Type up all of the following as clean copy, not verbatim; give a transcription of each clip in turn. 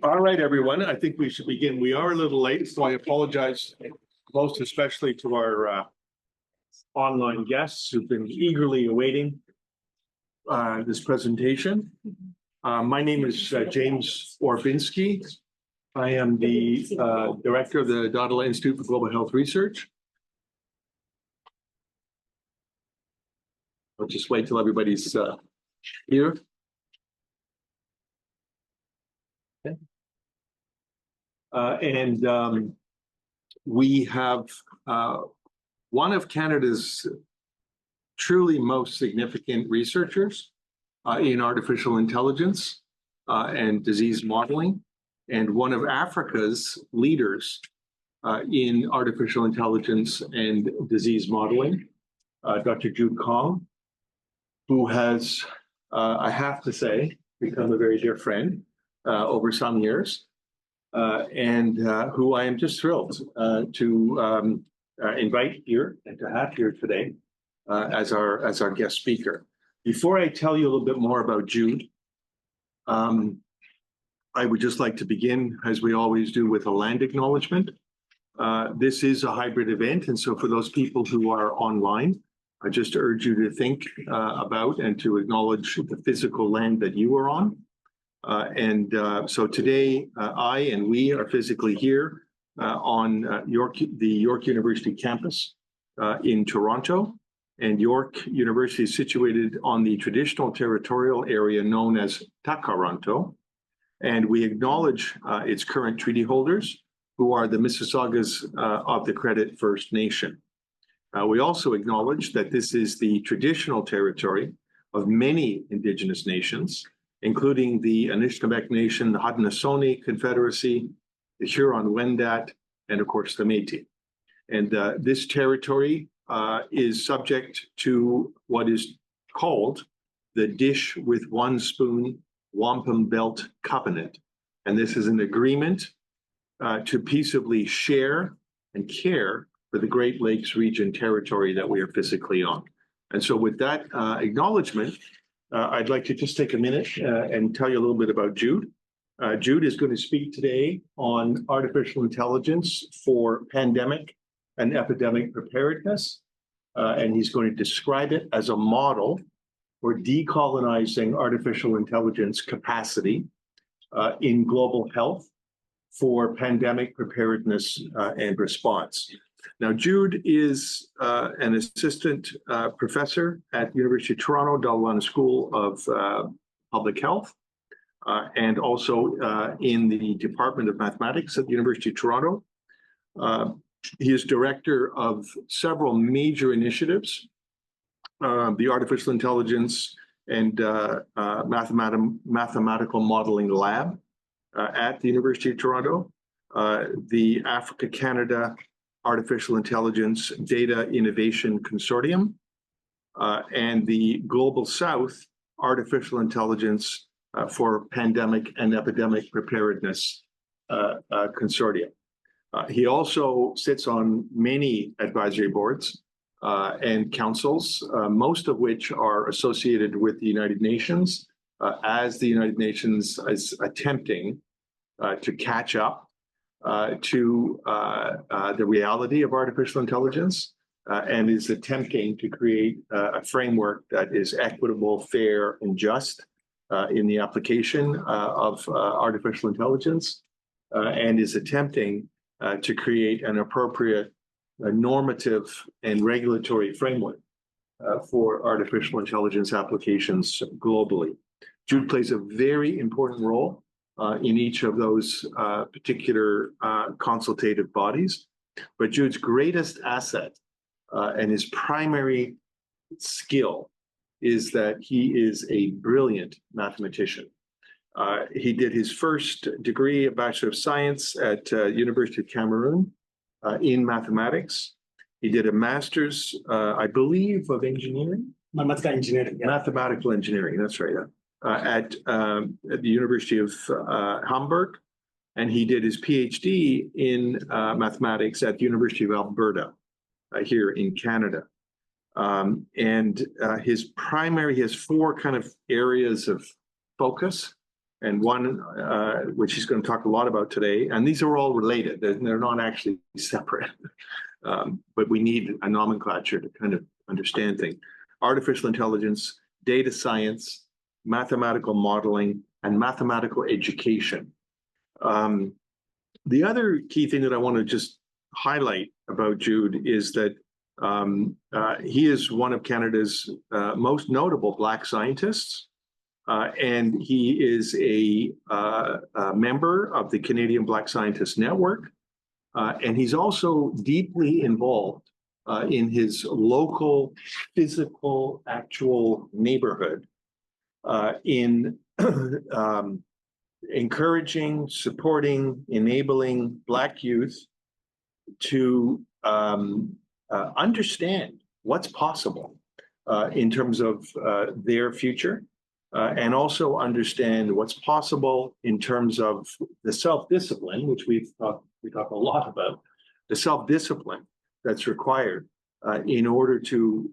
All right, everyone, I think we should begin. We are a little late, so I apologize most especially to our online guests who've been eagerly awaiting this presentation. My name is James Orbinski. I am the director of the Dahdaleh Institute for Global Health Research. I'll just wait till everybody's here. Okay. We have one of Canada's truly most significant researchers in artificial intelligence and disease modeling, and one of Africa's leaders in artificial intelligence and disease modeling, Dr. Jude Kong, who has, I have to say, become a very dear friend over some years, and who I am just thrilled to invite here and to have here today as our guest speaker. Before I tell you a little bit more about Jude, I would just like to begin, as we always do, with a land acknowledgement. This is a hybrid event, and so for those people who are online, I just urge you to think about and to acknowledge the physical land that you are on. So today, I and we are physically here on the York University campus in Toronto. And York University is situated on the traditional territorial area known as Takaranto. And we acknowledge its current treaty holders, who are the Mississaugas of the Credit First Nation. We also acknowledge that this is the traditional territory of many Indigenous nations, including the Anishinaabe Nation, the Haudenosaunee Confederacy, the Huron-Wendat, and of course the Métis. And this territory is subject to what is called the Dish with One Spoon Wampum Belt Covenant. And this is an agreement to peaceably share and care for the Great Lakes region territory that we are physically on. And so with that acknowledgement, I'd like to just take a minute and tell you a little bit about Jude. Jude is going to speak today on artificial intelligence for pandemic and epidemic preparedness. And he's going to describe it as a model for decolonizing artificial intelligence capacity in global health for pandemic preparedness and response. Now, Jude is an assistant professor at the University of Toronto, Dahdaleh School of Public Health, and also in the Department of Mathematics at the University of Toronto. He is director of several major initiatives, the Artificial Intelligence and Mathematical Modeling Lab at the University of Toronto, the Africa-Canada Artificial Intelligence Data Innovation Consortium, and the Global South Artificial Intelligence for Pandemic and Epidemic Preparedness Consortium. He also sits on many advisory boards and councils, most of which are associated with the United Nations, as the United Nations is attempting to catch up to the reality of artificial intelligence and is attempting to create a framework that is equitable, fair, and just in the application of artificial intelligence, and is attempting to create an appropriate normative and regulatory framework for artificial intelligence applications globally. Jude plays a very important role in each of those particular consultative bodies. But Jude's greatest asset and his primary skill is that he is a brilliant mathematician. He did his first degree, a Bachelor of Science at University of Cameroon in mathematics. He did a master's, I believe, of engineering? Mathematical engineering. Yeah. Mathematical engineering, that's right. At the University of Hamburg, and he did his PhD in mathematics at the University of Alberta here in Canada. He has four kind of areas of focus and one which he's going to talk a lot about today. And these are all related. They're not actually separate, but we need a nomenclature to kind of understand things. Artificial intelligence, data science, mathematical modeling, and mathematical education. The other key thing that I want to just highlight about Jude is that he is one of Canada's most notable Black scientists, and he is a member of the Canadian Black Scientists Network, and he's also deeply involved in his local, physical, actual neighborhood in encouraging, supporting, enabling Black youth to understand what's possible in terms of their future, and also understand what's possible in terms of the self-discipline, which we talk a lot about, the self-discipline that's required in order to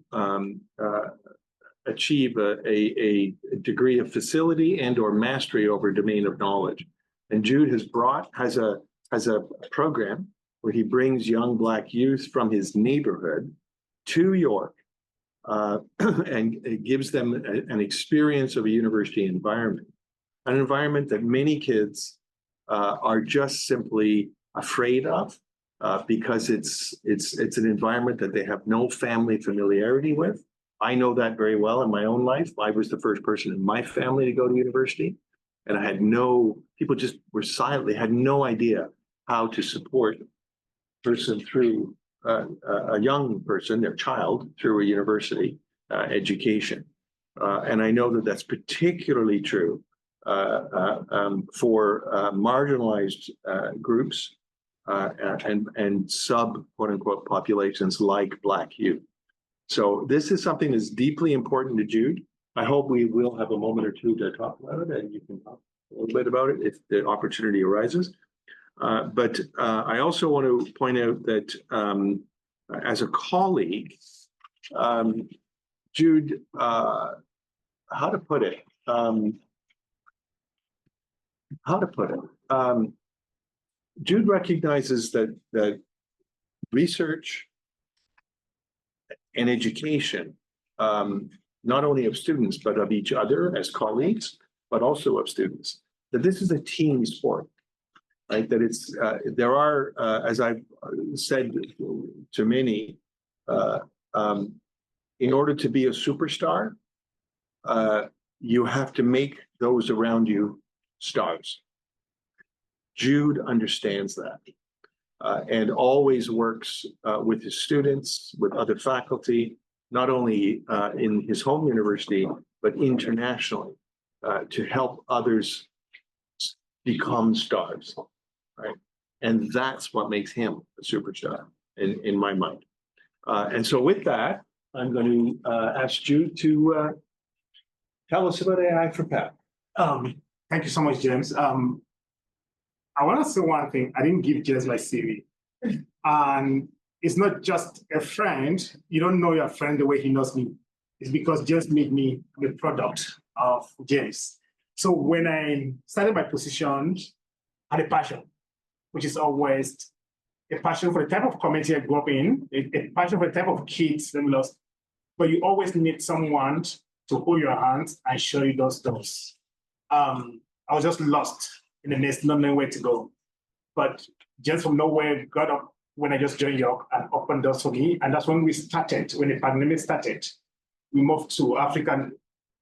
achieve a degree of facility and or mastery over a domain of knowledge. And Jude has a program where he brings young Black youth from his neighborhood to York, and it gives them an experience of a university environment, an environment that many kids are just simply afraid of, because it's an environment that they have no family familiarity with. I know that very well in my own life. I was the first person in my family to go to university, and I had people just were silent. They had no idea how to support a person through a young person, their child, through a university education. And I know that that's particularly true for marginalized groups and sub, quote unquote, populations like Black youth. So this is something that's deeply important to Jude. I hope we will have a moment or two to talk about it, and you can talk a little bit about it if the opportunity arises. But I also want to point out that as a colleague, Jude, how to put it? Jude recognizes that research and education, not only of students, but of each other as colleagues, but also of students, that this is a team sport, right? That it's, there are, as I've said to many, in order to be a superstar, you have to make those around you stars. Jude understands that. And always works with his students, with other faculty, not only in his home university, but internationally, to help others become stars, right? And that's what makes him a superstar in my mind. And so with that, I'm going to ask Jude to tell us about AI4PEP. Thank you so much, James. I want to say one thing. I didn't give James my CV. And it's not just a friend. You don't know your friend the way he knows me. It's because James made me the product of James. So when I started my position, I had a passion, which is always a passion for the type of community I grew up in, a passion for the type of kids that we lost. But you always need someone to hold your hand and show you those doors. I was just lost in the midst, not knowing where to go. But just from nowhere, got up when I just joined York and opened doors for me. And that's when we started, when the pandemic started. We moved to Africa.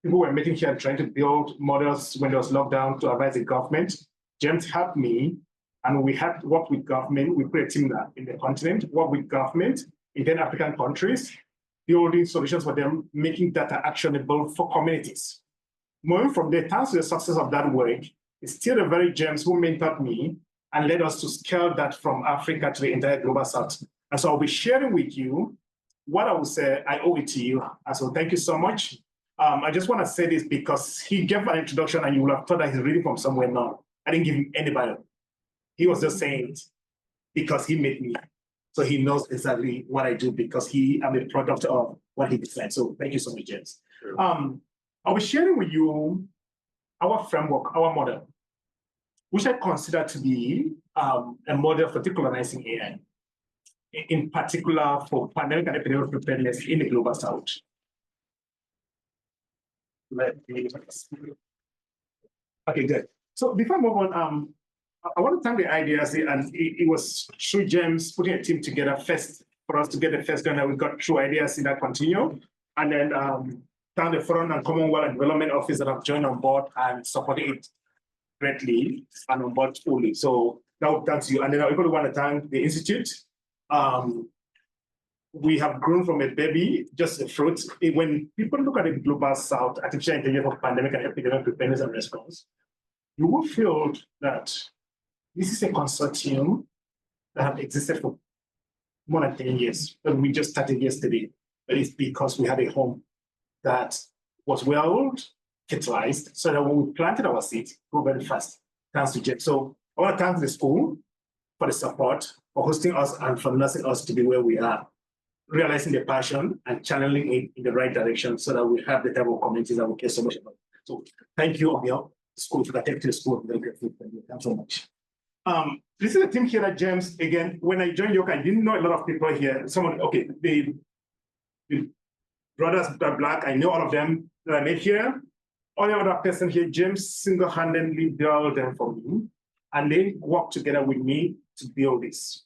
People were meeting here trying to build models when there was lockdown to advise the government. James helped me, and we had worked with government. We put a team in the continent, work with government in 10 African countries, building solutions for them, making data actionable for communities. Moving from there, thanks to the success of that work, it's still the very James who mentored me and led us to scale that from Africa to the entire global south. And so I'll be sharing with you what I would say I owe it to you. And so thank you so much. I just want to say this because he gave an introduction and you would have thought that he's reading from somewhere. No, I didn't give him any bio. He was just saying it because he made me. So he knows exactly what I do because I'm a product of what he designed. So thank you so much, James. Sure. I'll be sharing with you our framework, our model, which I consider to be a model for decolonizing AI, in particular for pandemic and epidemic preparedness in the global south. Okay, good. So before I move on, I want to thank the IDRC, and it was through James putting a team together first for us to get the first gun that we got through IDRC that continue, and then thank the Foreign and Commonwealth and Development Office that have joined on board and supporting it greatly and on board fully. So that's you. And then I really want to thank the Institute. We have grown from a baby, just a fruit. When people look at the global south, artificial intelligence for pandemic and epidemic preparedness and response, you will feel that this is a consortium that have existed for more than 10 years, but we just started yesterday. But it's because we had a home that was well fertilized, so that when we planted our seeds, it grew very fast, thanks to Jeff. So I want to thank the school for the support, for hosting us, and for nursing us to be where we are, realizing the passion and channeling it in the right direction so that we have the type of communities that we care so much about. So thank you, Obiel, school, for that to the school. I'm very grateful. Thank you so much. This is a team here at James. Again, when I joined York, I didn't know a lot of people here. The brothers that are Black, I know all of them that I met here. All the other person here, James single-handedly built them for me, and they worked together with me to build this.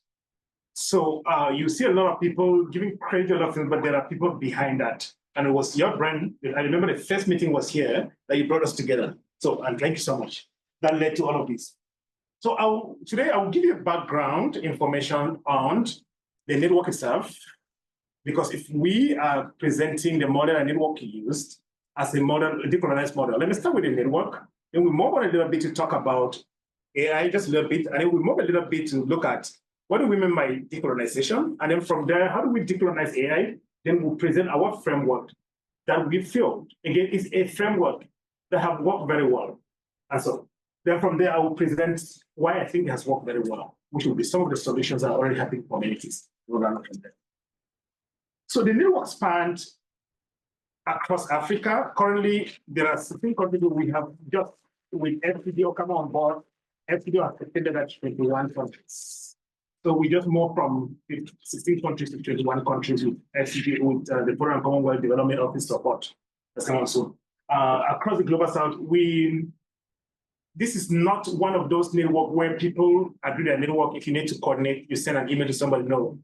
So you see a lot of people giving credit to a lot of things, but there are people behind that. And it was your brand. I remember the first meeting was here that you brought us together. So, and thank you so much. That led to all of this. So today I will give you a background information on the network itself, because if we are presenting the model and network used as a model, a decolonized model, let me start with the network. Then we move on a little bit to talk about AI, just a little bit, and then we move a little bit to look at what do we mean by decolonization, and then from there, how do we decolonize AI? Then we'll present our framework that we feel, again, is a framework that have worked very well. And so then from there, I will present why I think it has worked very well, which will be some of the solutions that are already happening for communities. We'll run from there. So the network spanned across Africa. Currently, there are 16 countries we have just with FCDO coming on board. FCDO has extended at 21 countries. So we just moved from 16 countries to 21 countries with FCDO, with the Foreign and Commonwealth Development Office support. That's coming soon. Across the global south, this is not one of those networks where people agree their network. If you need to coordinate, you send an email to somebody. No.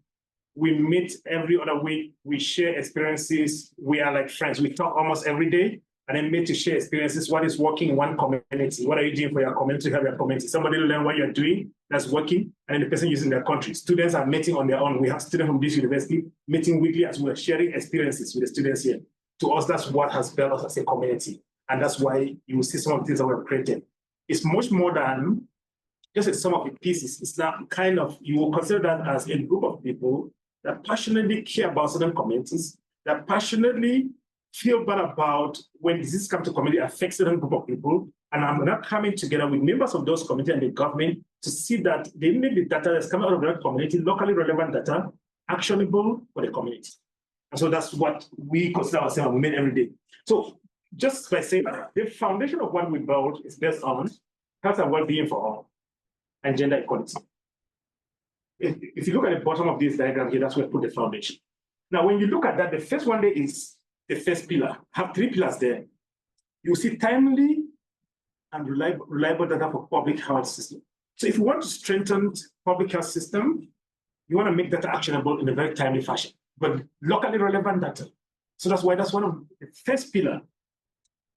We meet every other week. We share experiences. We are like friends. We talk almost every day, and then meet to share experiences. What is working in one community? What are you doing for your community? Have your community. Somebody learn what you're doing that's working, and then the person using their country. Students are meeting on their own. We have students from this university meeting weekly as we're sharing experiences with the students here. To us, that's what has built us as a community, and that's why you will see some of the things that we've created. It's much more than just a sum of the pieces. It's not kind of, you will consider that as a group of people that passionately care about certain communities, that passionately feel bad about when disease comes to community, affects certain group of people, and I'm not coming together with members of those communities and the government to see that they need the data that's coming out of that community, locally relevant data, actionable for the community. And so that's what we consider ourselves made every day. So just by saying that, the foundation of what we build is based on health and well-being for all and gender equality. If you look at the bottom of this diagram here, that's where we put the foundation. Now, when you look at that, the first one there is the first pillar. Have 3 pillars there. You see timely and reliable data for public health system. So if you want to strengthen public health system, you want to make data actionable in a very timely fashion, but locally relevant data. So that's why that's one of the first pillar.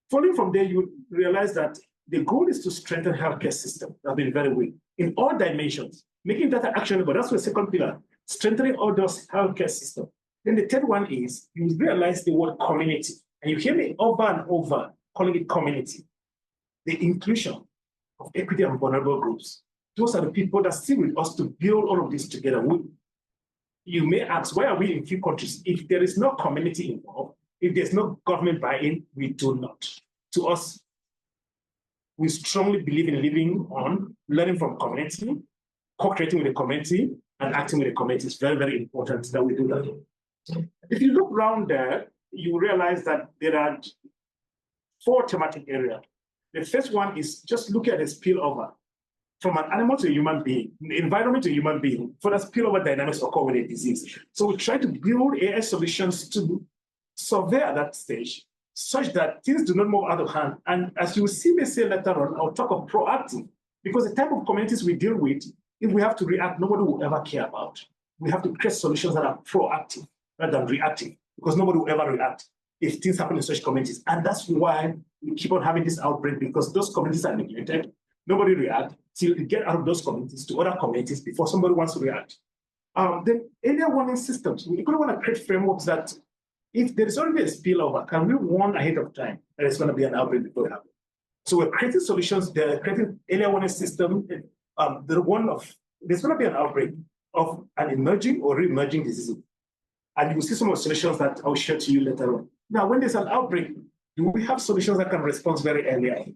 Following from there, you realize that the goal is to strengthen healthcare system. That's been very weak in all dimensions, making data actionable. That's the second pillar, strengthening all those healthcare system. Then the third one is you realize the word community, and you hear me over and over calling it community. The inclusion of equity and vulnerable groups. Those are the people that sit with us to build all of this together. You may ask, why are we in few countries? If there is no community involved, if there's no government buy-in, we do not. To us, we strongly believe in living on, learning from community, co-creating with the community, and acting with the community. It's very, very important that we do that. If you look around there, you realize that there are 4 thematic areas. The first one is just look at the spillover from an animal to a human being, environment to human being, for the spillover dynamics occur with a disease. So we try to build AI solutions to survey at that stage, such that things do not move out of hand. And as you will see me say later on, I'll talk of proactive, because the type of communities we deal with, if we have to react, nobody will ever care about. We have to create solutions that are proactive rather than reactive, because nobody will ever react if things happen in such communities. And that's why we keep on having this outbreak, because those communities are neglected. Nobody reacts till you get out of those communities to other communities before somebody wants to react. Then earlier warning systems, we really want to create frameworks that if there is already a spillover, can we warn ahead of time that it's going to be an outbreak before it happens? So we're creating solutions, they're creating earlier warning system. There's going to be an outbreak of an emerging or re-emerging disease. And you will see some of the solutions that I'll share to you later on. Now, when there's an outbreak, do we have solutions that can respond very early on?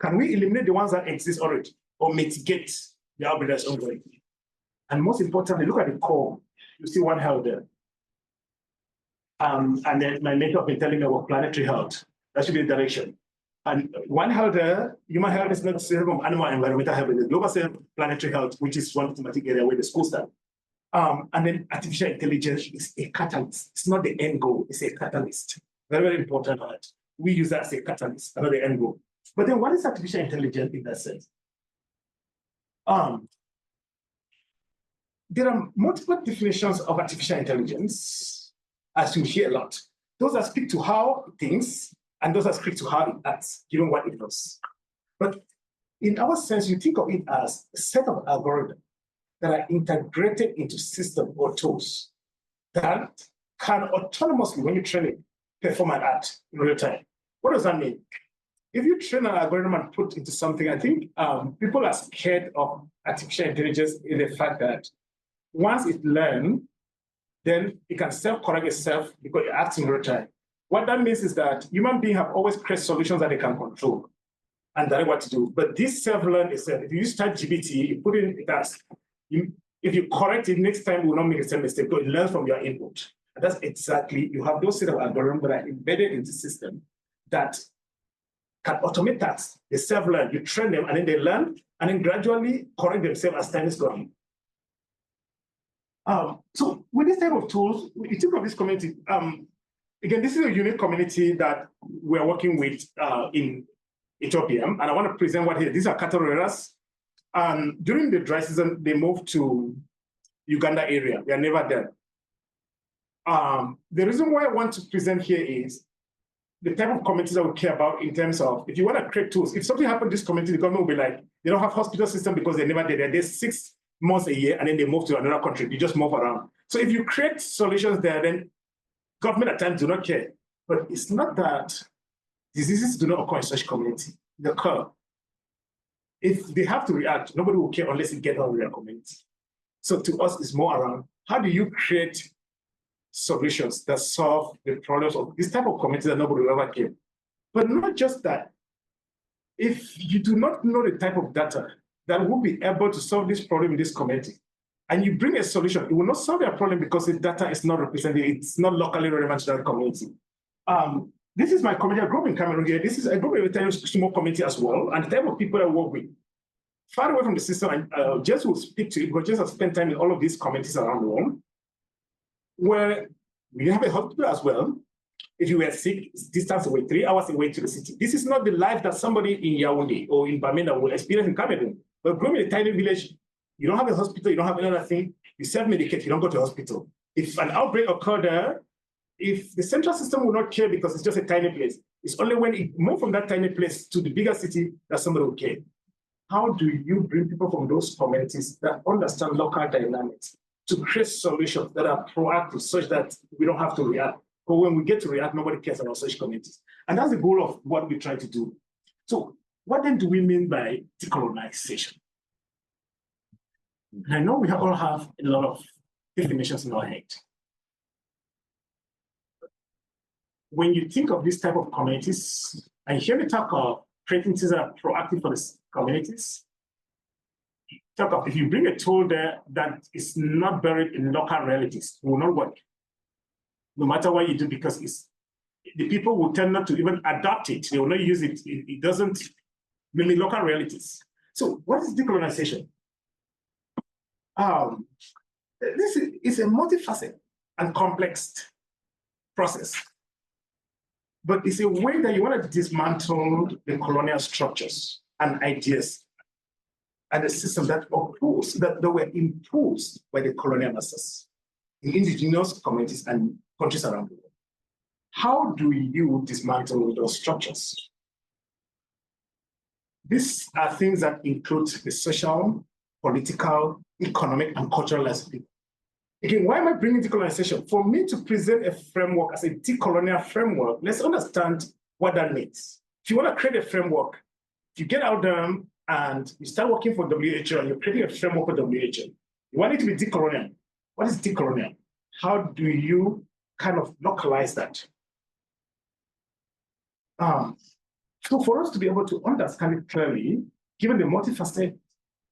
Can we eliminate the ones that exist already or mitigate the outbreak that's ongoing? And most importantly, look at the core. You see One Health there. And then my mentor has been telling me about planetary health. That should be the direction. And One Health there, human health is not the same of animal environmental health, it's global same planetary health, which is one thematic area where the schools start. And then artificial intelligence is a catalyst. It's not the end goal, it's a catalyst. Very, very important part. We use that as a catalyst, not the end goal. But then what is artificial intelligence in that sense? There are multiple definitions of artificial intelligence, as you hear a lot. Those that speak to how things, and those that speak to how it acts, given what it does. But in our sense, you think of it as a set of algorithms that are integrated into systems or tools that can autonomously, when you train it, perform an act in real time. What does that mean? If you train an algorithm and put into something, I think people are scared of artificial intelligence in the fact that once it learns, then it can self-correct itself because it acts in real time. What that means is that human beings have always created solutions that they can control and direct what to do. But this self-learn is if you use ChatGPT, you put in a task, if you correct it next time, it will not make the same mistake because it learns from your input. And that's exactly, you have those set of algorithms that are embedded in the system that can automate tasks. They self-learn, you train them, and then they learn, and then gradually correct themselves as time is going. So with this type of tools, you think of this community, again, this is a unique community that we're working with in Ethiopia, and I want to present what here. These are cattle rearers. During the dry season, they moved to Uganda area. They are never there. The reason why I want to present here is the type of communities that we care about in terms of, if you want to create tools, if something happened to this community, the government will be like, they don't have hospital system because they're never there. They're there 6 months a year, and then they move to another country. You just move around. So if you create solutions there, then government at times do not care. But it's not that diseases do not occur in such community. They occur. If they have to react, nobody will care unless it gets out of their community. So to us, it's more around, how do you create solutions that solve the problems of this type of community that nobody will ever care? But not just that. If you do not know the type of data that will be able to solve this problem in this community, and you bring a solution, it will not solve their problem because the data is not represented, it's not locally relevant to that community. This is my community. I grew up in Cameroon here. This is a group of a small community as well, and the type of people I work with. Far away from the system, and Jess will speak to it, because Jess has spent time in all of these communities around the world, where we have a hospital as well. If you were sick, it's distance away, 3 hours away to the city. This is not the life that somebody in Yaoundé or in Bamenda will experience in Cameroon. But growing in a tiny village, you don't have a hospital, you don't have another thing, you self-medicate, you don't go to the hospital. If an outbreak occurred there, if the central system will not care because it's just a tiny place, it's only when it moves from that tiny place to the bigger city that somebody will care. How do you bring people from those communities that understand local dynamics to create solutions that are proactive such that we don't have to react? But when we get to react, nobody cares about such communities. And that's the goal of what we try to do. So what then do we mean by decolonization? And I know we all have a lot of definitions in our head. When you think of this type of communities, and hear me talk of creating things that are proactive for the communities, talk of if you bring a tool there that is not buried in local realities, it will not work. No matter what you do, because the people will tend not to even adapt it. They will not use it. It doesn't mimic local realities. So what is decolonization? This is a multifaceted and complex process, but it's a way that you want to dismantle the colonial structures and ideas and the systems that were imposed by the colonial masters in indigenous communities and countries around the world. How do you dismantle those structures? These are things that include the social, political, economic, and cultural lives of people. Again, why am I bringing decolonization? For me to present a framework as a decolonial framework, let's understand what that means. If you want to create a framework, if you get out there and you start working for WHO and you're creating a framework for WHO, you want it to be decolonial. What is decolonial? How do you kind of localize that? So for us to be able to understand it clearly, given the multifaceted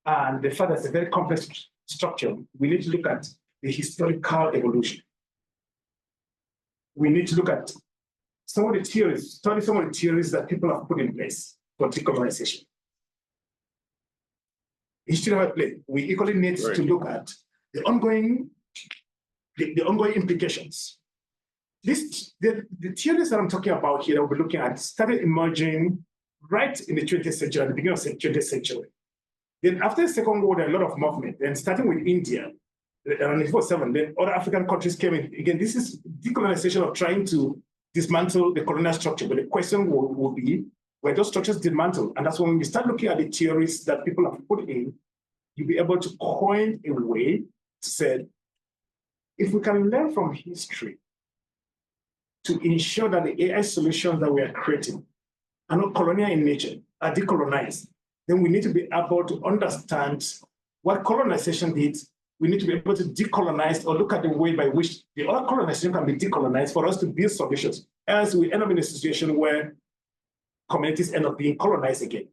and the fact that it's a very complex structure, we need to look at the historical evolution. We need to look at some of the theories, study some of the theories that people have put in place for decolonization. History of play. We equally need to look at the ongoing implications. The theories that I'm talking about here, we're looking at started emerging right in the 20th century, at the beginning of the 20th century. Then after the Second World War, a lot of movement. Then starting with India, around 1947, then other African countries came in. Again, this is decolonization of trying to dismantle the colonial structure. But the question will be, were those structures dismantled? And that's when you start looking at the theories that people have put in, you'll be able to coin a way to say, if we can learn from history to ensure that the AI solutions that we are creating are not colonial in nature, are decolonized, then we need to be able to understand what colonization did. We need to be able to decolonize or look at the way by which the other colonization can be decolonized for us to build solutions. Else we end up in a situation where communities end up being colonized again,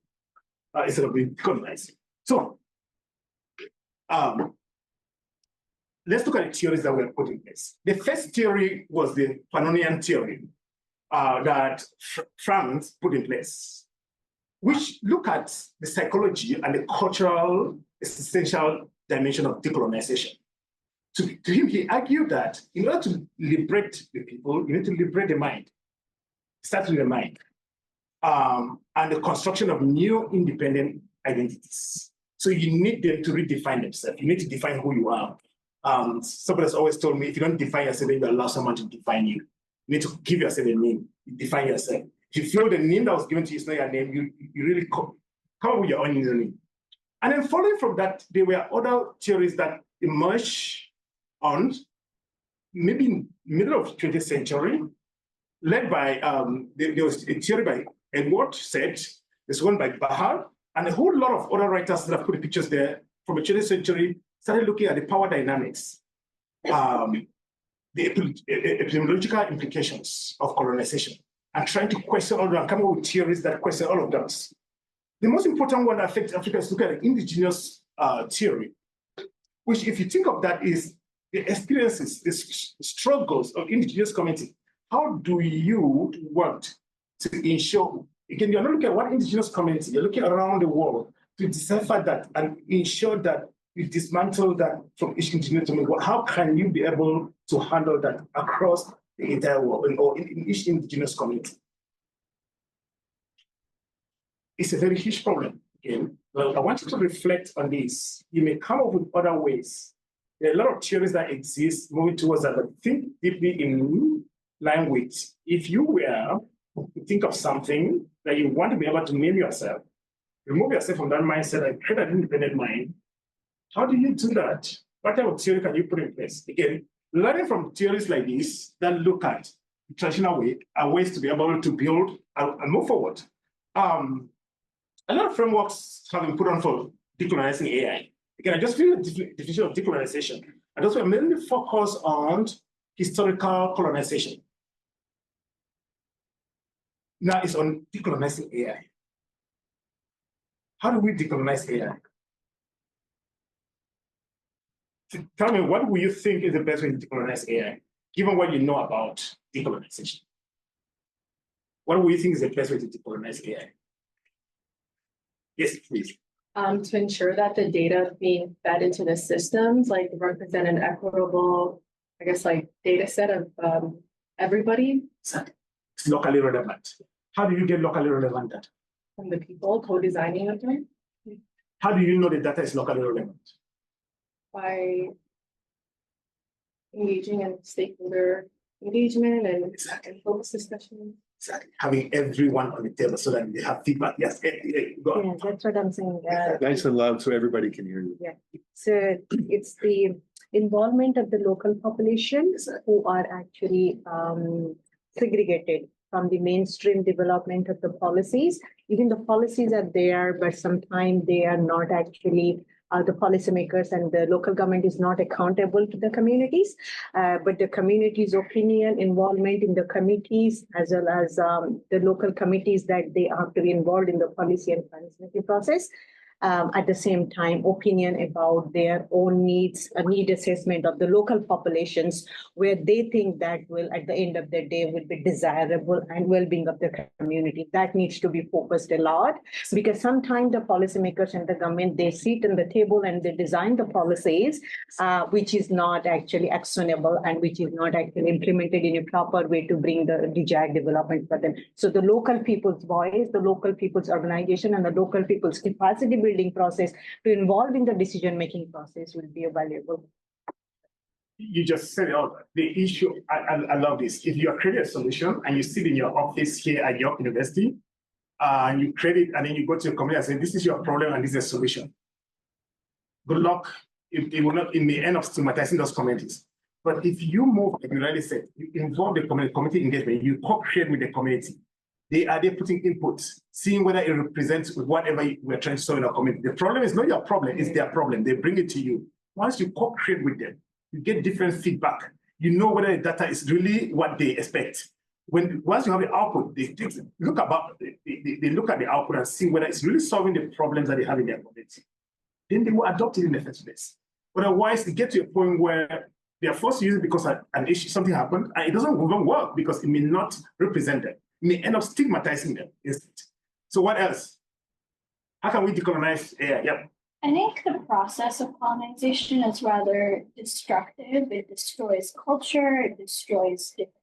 instead of being decolonized. So let's look at the theories that were put in place. The first theory was the Pannonian theory that France put in place, which look at the psychology and the cultural essential dimension of decolonization. To him, he argued that in order to liberate the people, you need to liberate the mind. Start with the mind. And the construction of new independent identities. So you need them to redefine themselves. You need to define who you are. Somebody has always told me, if you don't define yourself, then you allow someone to define you. You need to give yourself a name. You define yourself. If you feel the name that was given to you is not your name, you really come up with your own name. And then following from that, there were other theories that emerged on maybe in the middle of the 20th century, led by, there was a theory by Edward Said, there's one by Bahar, and a whole lot of other writers that have put the pictures there from the 20th century started looking at the power dynamics, the epidemiological implications of colonization, and trying to question all of them, come up with theories that question all of those. The most important one that affects Africa is to look at the indigenous theory, which, if you think of that, is the experiences, the struggles of indigenous community. How do you want to ensure, again, you're not looking at one indigenous community, you're looking around the world to decipher that and ensure that you dismantle that from each indigenous community. How can you be able to handle that across the entire world or in each indigenous community? It's a very huge problem. Again, well, I want you to reflect on this. You may come up with other ways. There are a lot of theories that exist moving towards that, but think deeply in line with, if you were to think of something that you want to be able to name yourself, remove yourself from that mindset and create an independent mind, how do you do that? What type of theory can you put in place? Again, learning from theories like this that look at the traditional way are ways to be able to build and move forward. A lot of frameworks have been put on for decolonizing AI. Again, I just feel the definition of decolonization. And those were mainly focused on historical colonization. Now it's on decolonizing AI. How do we decolonize AI? Tell me, what do you think is the best way to decolonize AI, given what you know about decolonization? What do you think is the best way to decolonize AI? Yes, please. To ensure that the data being fed into the systems, like represent an equitable, I guess, like data set of everybody. It's locally relevant. How do you get locally relevant data? From the people co-designing with them. How do you know the data is locally relevant? By engaging in stakeholder engagement and, Exactly. focus discussions. Exactly. Having everyone on the table so that they have feedback. Yes, go on. Yeah, that's what I'm saying. Nice and loud so everybody can hear you. Yeah, so it's the involvement of the local population who are actually segregated from the mainstream development of the policies. Even the policies are there, but sometimes they are not actually, the policymakers and the local government is not accountable to the communities. But the community's opinion, involvement in the committees, as well as the local committees that they have to be involved in the policy and policy process. At the same time, opinion about their own needs, a need assessment of the local populations, where they think that will, at the end of the day, will be desirable and well-being of the community. That needs to be focused a lot, because sometimes the policymakers and the government, they sit on the table and they design the policies, which is not actually actionable and which is not actually implemented in a proper way to bring the desired development for them. So the local people's voice, the local people's organization, and the local people's capacity building process to involve in the decision-making process will be valuable. You just said it all. The issue, I love this. If you are creating a solution and you sit in your office here at York University, and you create it, and then you go to your community and say, this is your problem and this is a solution. Good luck. It will not, in the end of stigmatizing those communities. But if you move, like you already said, you involve the community engagement, you co-create with the community. They are there putting inputs, seeing whether it represents whatever we're trying to solve in our community. The problem is not your problem, it's their problem. They bring it to you. Once you co-create with them, you get different feedback. You know whether the data is really what they expect. Once you have the output, they look at the output and see whether it's really solving the problems that they have in their community. Then they will adopt it in the first place. Otherwise, it gets to a point where they are forced to use it because an issue, something happened, and it doesn't even work because it may not represent them. It may end up stigmatizing them instead. So what else? How can we decolonize AI? Yep. I think the process of colonization is rather destructive. It destroys culture, it destroys different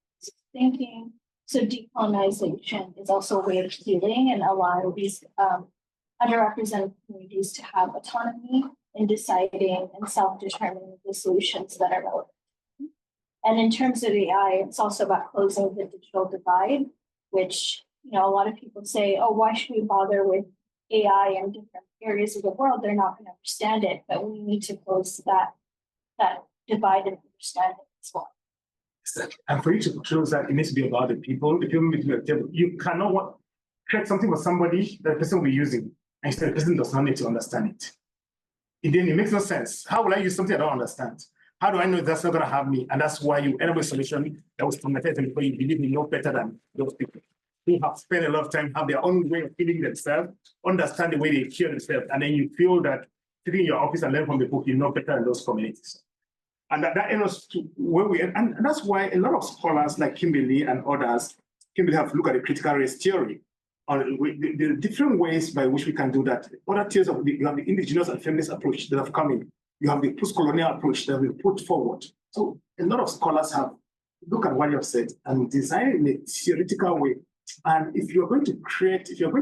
thinking. So decolonization is also a way of healing and allowing these underrepresented communities to have autonomy in deciding and self-determining the solutions that are relevant. And in terms of AI, it's also about closing the digital divide, which, a lot of people say, oh, why should we bother with AI in different areas of the world? They're not going to understand it, but we need to close that divide and understand it as well. Exactly. And for you to close that, it needs to be about the people. The people need to be at the table. You cannot create something for somebody that the person will be using, and the person does not need to understand it. Then it makes no sense. How will I use something I don't understand? How do I know that's not going to have me? And that's why you end up with a solution that was stigmatized because you believe you know better than those people who have spent a lot of time, have their own way of feeling themselves, understand the way they hear themselves, and then you feel that sitting in your office and learn from the book, you know better than those communities. And that ends us to where we end. And that's why a lot of scholars like Kimberly and others, Kimberly have looked at the critical race theory, on the different ways by which we can do that. Other theories of you have the indigenous and feminist approach that have come in. You have the post-colonial approach that we put forward. So a lot of scholars have looked at what you have said and designed in a theoretical way. And if you're going to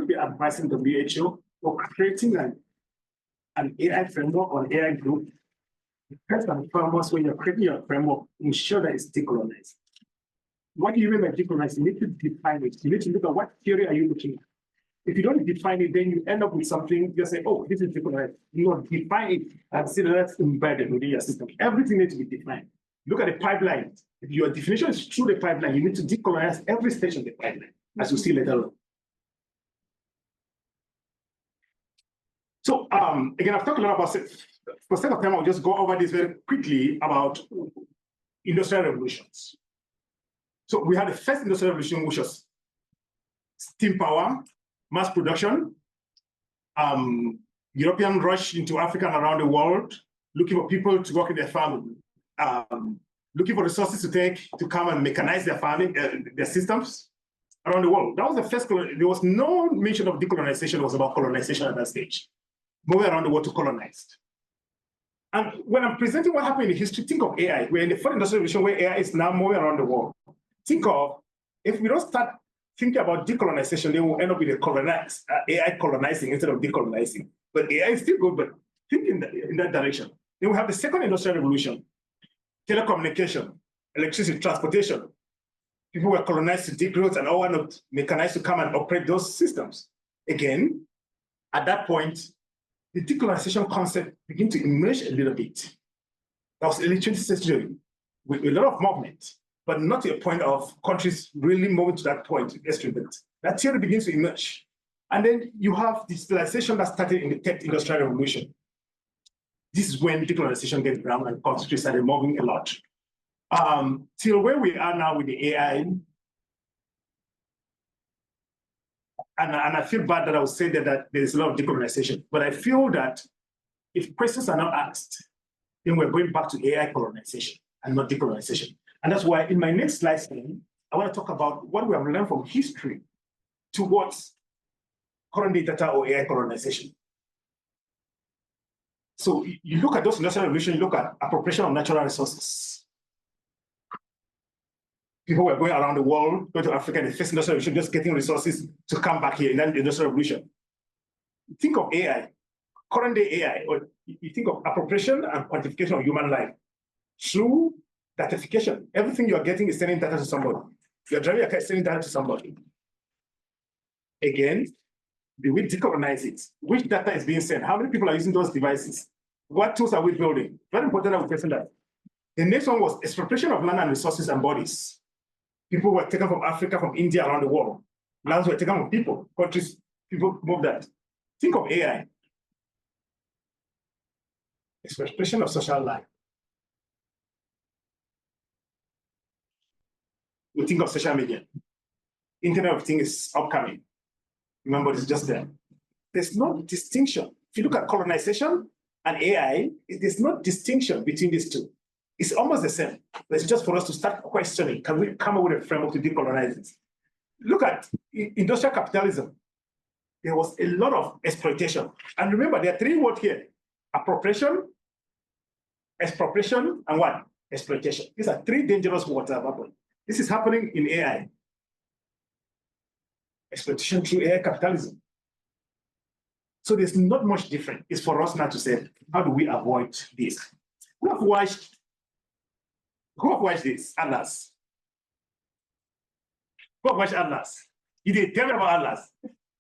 be advising WHO or creating an AI framework or an AI group, first and foremost, when you're creating your framework, ensure that it's decolonized. What do you mean by decolonized? You need to define it. You need to look at what theory are you looking at. If you don't define it, then you end up with something, you say, oh, this is decolonized. You know, define it and see that that's embedded within your system. Everything needs to be defined. Look at the pipeline. If your definition is through the pipeline, you need to decolonize every stage of the pipeline, as we'll see later on. So again, I've talked a lot about it. For the sake of time, I'll just go over this very quickly about industrial revolutions. So we had the first industrial revolution, which was steam power, mass production, European rush into Africa and around the world, looking for people to work in their farm, looking for resources to come and mechanize their farming, their systems. around the world. That was the first, there was no mention of decolonization, it was about colonization at that stage. Moving around the world to colonize. And when I'm presenting what happened in history, think of AI. We're in the fourth industrial revolution where AI is now moving around the world. Think of, if we don't start thinking about decolonization, then we'll end up with a AI colonizing instead of decolonizing. But AI is still good, but think in that direction. Then we have the second industrial revolution, telecommunication, electricity, transportation. People were colonized to dig roads and all not mechanized to come and operate those systems. Again, at that point, the decolonization concept began to emerge a little bit. That was early 20th century with a lot of movement, but not to a point of countries really moving to that point. That theory begins to emerge. And then you have digitalization that started in the tech industrial revolution. This is when decolonization gets ground and countries started moving a lot. Till where we are now with the AI, and I feel bad that I would say that there's a lot of decolonization, but I feel that if questions are not asked, then we're going back to AI colonization and not decolonization. And that's why in my next slide, I want to talk about what we have learned from history towards current day data or AI colonization. So you look at those industrial revolutions, you look at appropriation of natural resources. People were going around the world, going to Africa in the first industrial revolution, just getting resources to come back here in that industrial revolution. Think of AI, current day AI, or you think of appropriation and quantification of human life through datification. Everything you are getting is sending data to somebody. You're driving a car, sending data to somebody. Again, we decolonize it. Which data is being sent? How many people are using those devices? What tools are we building? Very important that we question that. The next one was expropriation of land and resources and bodies. People were taken from Africa, from India, around the world. Lands were taken from people, countries, people moved that. Think of AI. Expropriation of social life. We think of social media. Internet of Things is upcoming. Remember, it's just there. There's no distinction. If you look at colonization and AI, there's no distinction between these two. It's almost the same. But it's just for us to start questioning, can we come up with a framework to decolonize it? Look at industrial capitalism. There was a lot of exploitation. And remember, there are three words here: appropriation, expropriation, and what? Exploitation. These are three dangerous words that have happened. This is happening in AI. Exploitation through AI capitalism. So there's not much different. It's for us now to say, how do we avoid this? Who have watched this? Atlas. Who have watched Atlas? You did. Tell me about Atlas.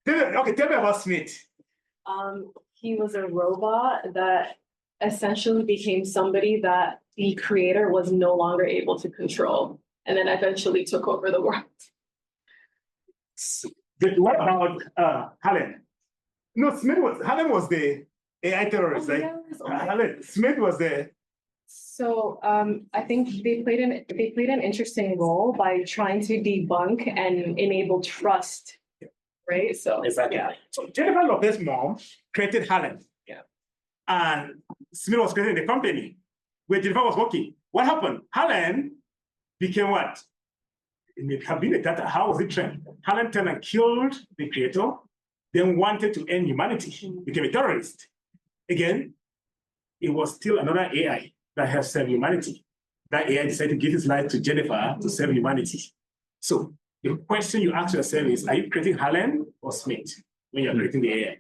Tell me about Smith. He was a robot that essentially became somebody that the creator was no longer able to control, and then eventually took over the world. What about Helen? No, Helen was the AI terrorist, right? Yes. Helen, Smith was the. So I think they played an interesting role by trying to debunk and enable trust, right? So exactly. Yeah. So Jennifer Lopez's mom created Helen. Yeah. And Smith was creating the company where Jennifer was working. What happened? Helen became what? It may have been a data. How was it trained? Helen turned and killed the creator, then wanted to end humanity, became a terrorist. Again, it was still another AI that has served humanity. That AI decided to give his life to Jennifer to serve humanity. So the question you ask yourself is, are you creating Helen or Smith when you're creating the AI?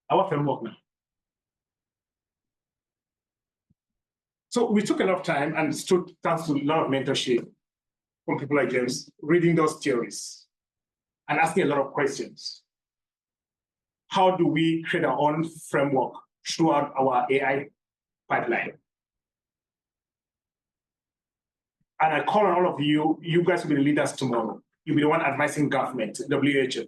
Our framework now. So we took a lot of time and stood thanks to a lot of mentorship from people like James, reading those theories and asking a lot of questions. How do we create our own framework throughout our AI pipeline? And I call on all of you, you guys will be the leaders tomorrow. You'll be the one advising government, WHO.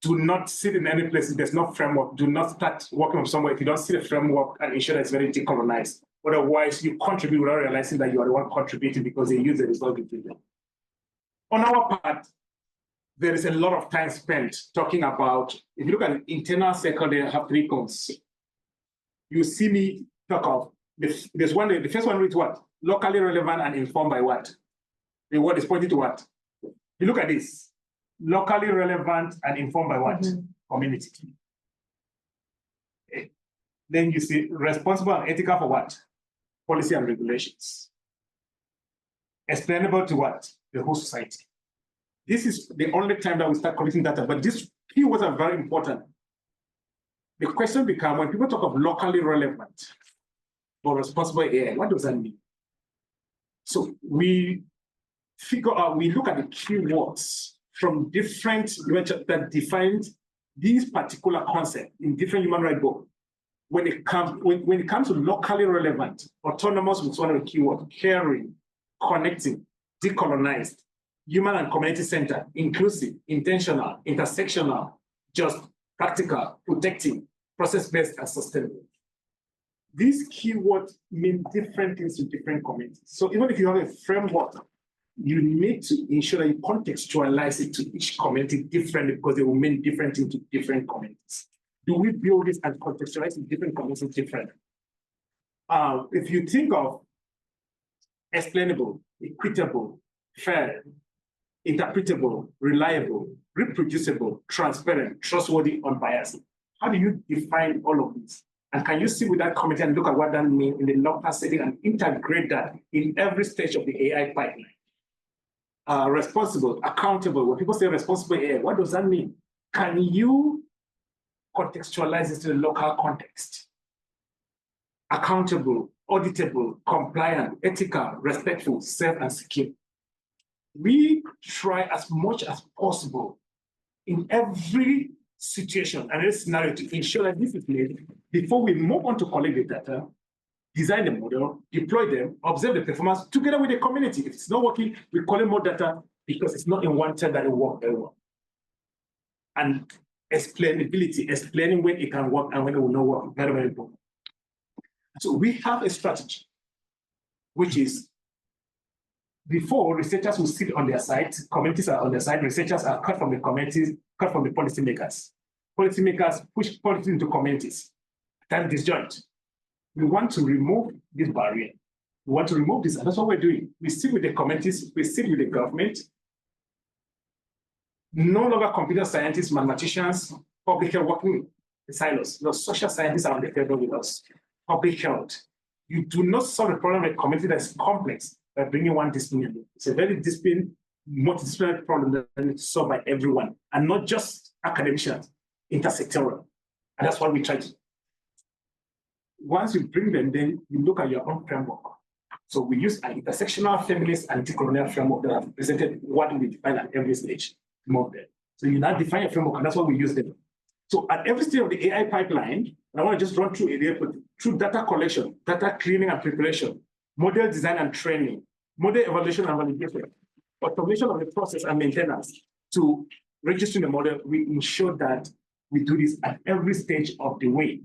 Do not sit in any place if there's no framework. Do not start working from somewhere if you don't see the framework and ensure that it's very decolonized. Otherwise, you contribute without realizing that you are the one contributing because they use the result you give. On our part, there is a lot of time spent talking about, if you look at the internal circle, they have three cones. You see me talk of, there's one, the first one reads what? locally relevant and informed by what? The word is pointing to what? You look at this. Locally relevant and informed by what? Community. Okay. Then you see responsible and ethical for what? Policy and regulations. Explainable to what? The whole society. This is the only time that we start collecting data, but these keywords are very important. The question becomes, when people talk of locally relevant or responsible AI, what does that mean? So we figure out, we look at the keywords from different that define these particular concepts in different human rights books. When it comes to locally relevant, autonomous with one of the keywords, caring, connecting, decolonized, human and community centered, inclusive, intentional, intersectional, just, practical, protecting, process-based, and sustainable. These keywords mean different things to different communities. So even if you have a framework, you need to ensure that you contextualize it to each community differently because they will mean different things to different communities. Do we build this and contextualize in different communities differently? If you think of explainable, equitable, fair, interpretable, reliable, reproducible, transparent, trustworthy, unbiased, how do you define all of these? And can you sit with that committee and look at what that means in the local setting and integrate that in every stage of the AI pipeline? Responsible, accountable. When people say responsible AI, what does that mean? Can you contextualize this to the local context? Accountable, auditable, compliant, ethical, respectful, safe, and secure. We try as much as possible in every situation and every scenario to ensure that this is made before we move on to collect the data, design the model, deploy them, observe the performance together with the community. If it's not working, we collect more data because it's not in one time that it works very well. And explainability, explaining when it can work and when it will not work, very, very important. So we have a strategy, which is before researchers will sit on their side, communities are on their side, researchers are cut from the communities, cut from the policymakers. Policymakers push policy into communities, time disjoint. We want to remove this barrier. We want to remove this, and that's what we're doing. We sit with the communities, we sit with the government. No longer computer scientists, mathematicians, public health working in silos. No, social scientists are on the table with us. Public health. You do not solve a problem in a community that's complex by bringing one discipline. It's a very multidisciplinary problem that needs to solve by everyone, and not just academicians, intersectoral. And that's what we try to do. Once you bring them, then you look at your own framework. So we use an intersectional, feminist, and decolonial framework that have presented what we define at every stage to move there. So you now define a framework, and that's what we use them. So at every stage of the AI pipeline, I want to just run through through data collection, data cleaning and preparation, model design and training, model evaluation and validation, automation of the process and maintenance to registering the model. We ensure that we do this at every stage of the way.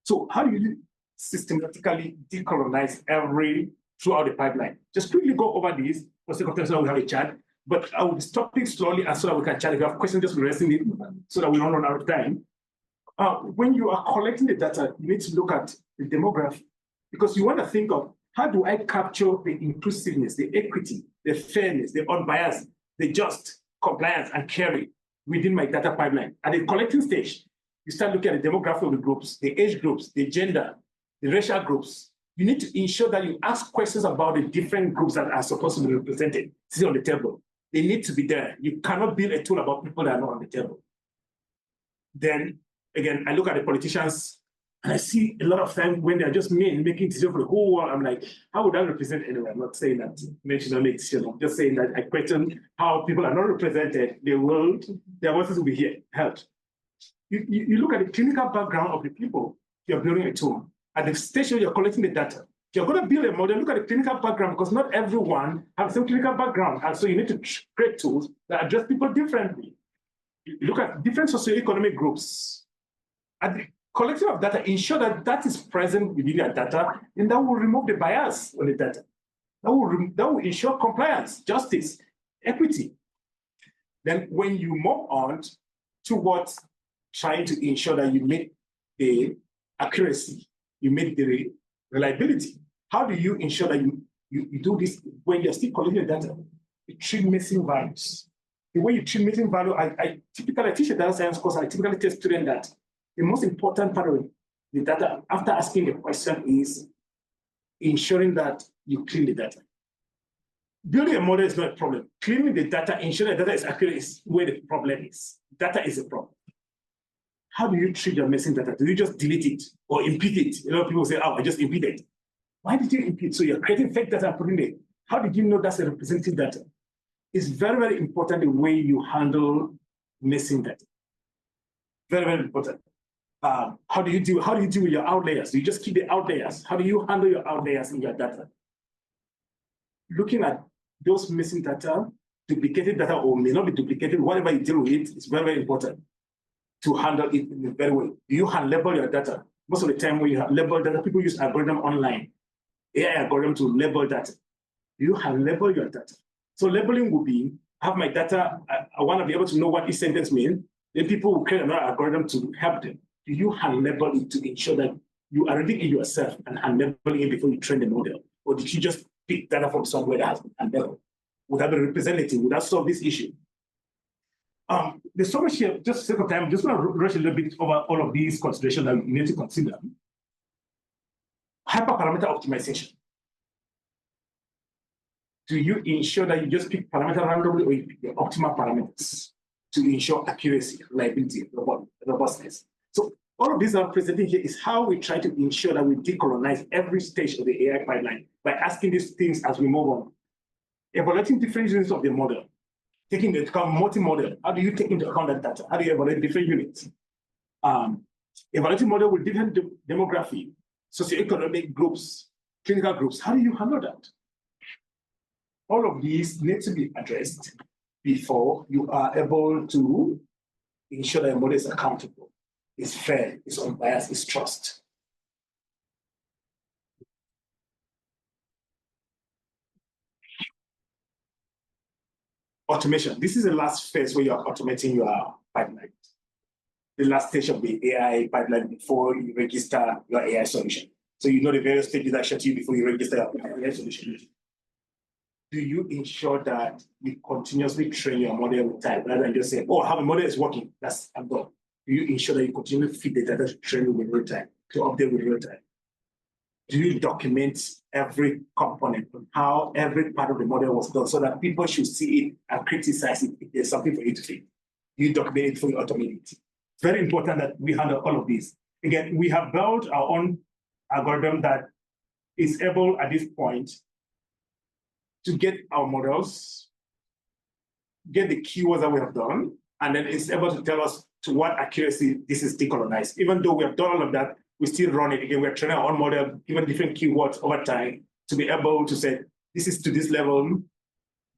So how do you systematically decolonize throughout the pipeline? Just quickly go over these. For sake of time, so we have a chat, but I will be stopping slowly and so that we can chat. If you have questions, just raise it so that we don't run out of time. When you are collecting the data, you need to look at the demographic because you want to think of how do I capture the inclusiveness, the equity, the fairness, the unbiased, the just, compliance, and caring within my data pipeline. At the collecting stage, you start looking at the demographic of the groups, the age groups, the gender, the racial groups. You need to ensure that you ask questions about the different groups that are supposed to be represented, sitting on the table. They need to be there. You cannot build a tool about people that are not on the table. Then, again, I look at the politicians, and I see a lot of times when they're just making decisions for the whole world, I'm like, how would I represent anyone? I'm not saying that men should not make decisions. I'm just saying that I question how people are not represented. Their voices will be heard. You look at the clinical background of the people you're building a tool. At the station you're collecting the data. You're going to build a model, look at the clinical background because not everyone has the same clinical background. And so you need to create tools that address people differently. You look at different socioeconomic groups. At the collection of data, ensure that that is present within your data, and that will remove the bias on the data. That will ensure compliance, justice, equity. Then when you move on towards trying to ensure that you meet the accuracy, you meet the reliability, how do you ensure that you you do this when you're still collecting the data. You treat missing values. The way you treat missing value, I typically teach a data science course. I typically tell students that the most important part of the data after asking the question is ensuring that you clean the data. Building a model is not a problem. Cleaning the data, ensuring the data is accurate is where the problem is. Data is a problem. How do you treat your missing data? Do you just delete it or impede it? You know, people say, oh, I just impede it. Why did you impede? So you're creating fake data and putting it. How did you know that's a representative data? It's very, very important the way you handle missing data. Very, very important. How do you deal with your outliers? Do you just keep the outliers? How do you handle your outliers in your data? Looking at those missing data, duplicated data or may not be duplicated, whatever you deal with it, is very, very important to handle it in a very way. Do you hand label your data? Most of the time when you have label data, people use algorithm online, AI algorithm to label data. Do you hand label your data? So labeling will be, I have my data, I want to be able to know what each sentence means, then people will create another algorithm to help them. Do you hand label it to ensure that you are reading it yourself and hand labeling it before you train the model? Or did you just pick data from somewhere that has been hand labeled? Would that be representative? Would that solve this issue? There's so much here, just for the sake of time, I'm just going to rush a little bit over all of these considerations that you need to consider. Hyperparameter optimization. Do you ensure that you just pick parameter randomly or you pick your optimal parameters to ensure accuracy, reliability, robustness? So all of these I'm presenting here is how we try to ensure that we decolonize every stage of the AI pipeline by asking these things as we move on. Evaluating different units of the model, taking into account multi-model. How do you take into account that data? How do you evaluate different units? Evaluating model with different demography, socioeconomic groups, clinical groups. How do you handle that? All of these need to be addressed before you are able to ensure that your model is accountable, is fair, is unbiased, is trust. Automation. This is the last phase where you're automating your pipeline. The last stage of the AI pipeline before you register your AI solution. So you know the various stages I showed you before you register your AI solution. Do you ensure that you continuously train your model with time rather than just say, oh, how the model is working, I'm done. Do you ensure that you continue to feed the data to train it with real time, to update with real time? Do you document every component on how every part of the model was done so that people should see it and criticize it if there's something for you to feed? You document it before you automate it. It's very important that we handle all of these. Again, we have built our own algorithm that is able at this point to get our models, get the keywords that we have done, and then it's able to tell us to what accuracy this is decolonized. Even though we have done all of that, we still run it again. We're training our own model, given different keywords over time to be able to say, this is to this level,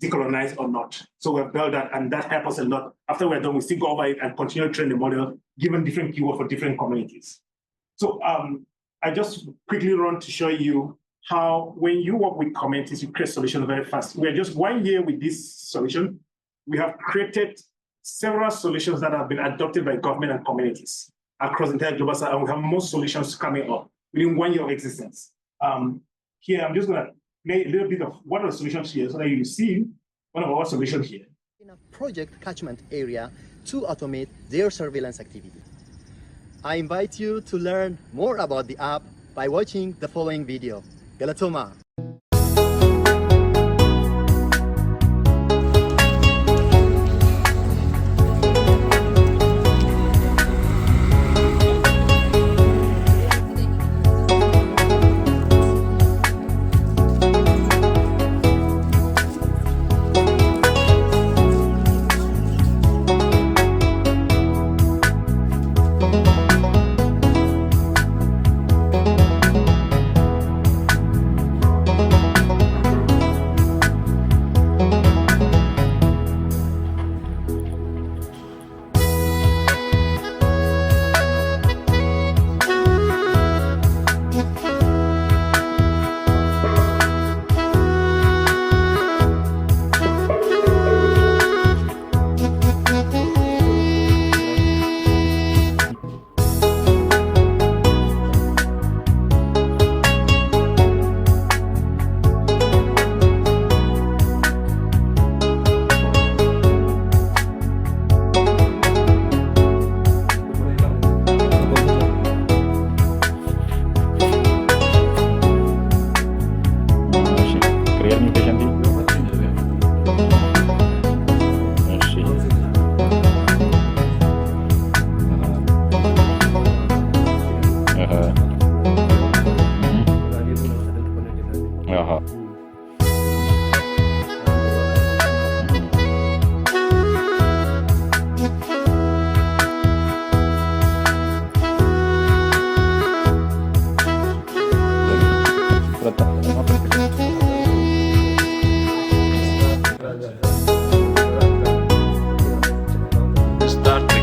decolonized or not. So we've built that, and that helps us a lot. After we're done, we still go over it and continue to train the model, given different keywords for different communities. So I just quickly run to show you how, when you work with communities, you create solutions very fast. We're just 1 year with this solution. We have created several solutions that have been adopted by government and communities across the entire global south, and we have more solutions coming up within 1 year of existence. Here, I'm just going to play a little bit of one of the solutions here so that you see one of our solutions here. In a project catchment area to automate their surveillance activity. I invite you to learn more about the app by watching the following video. Galatoma. Start the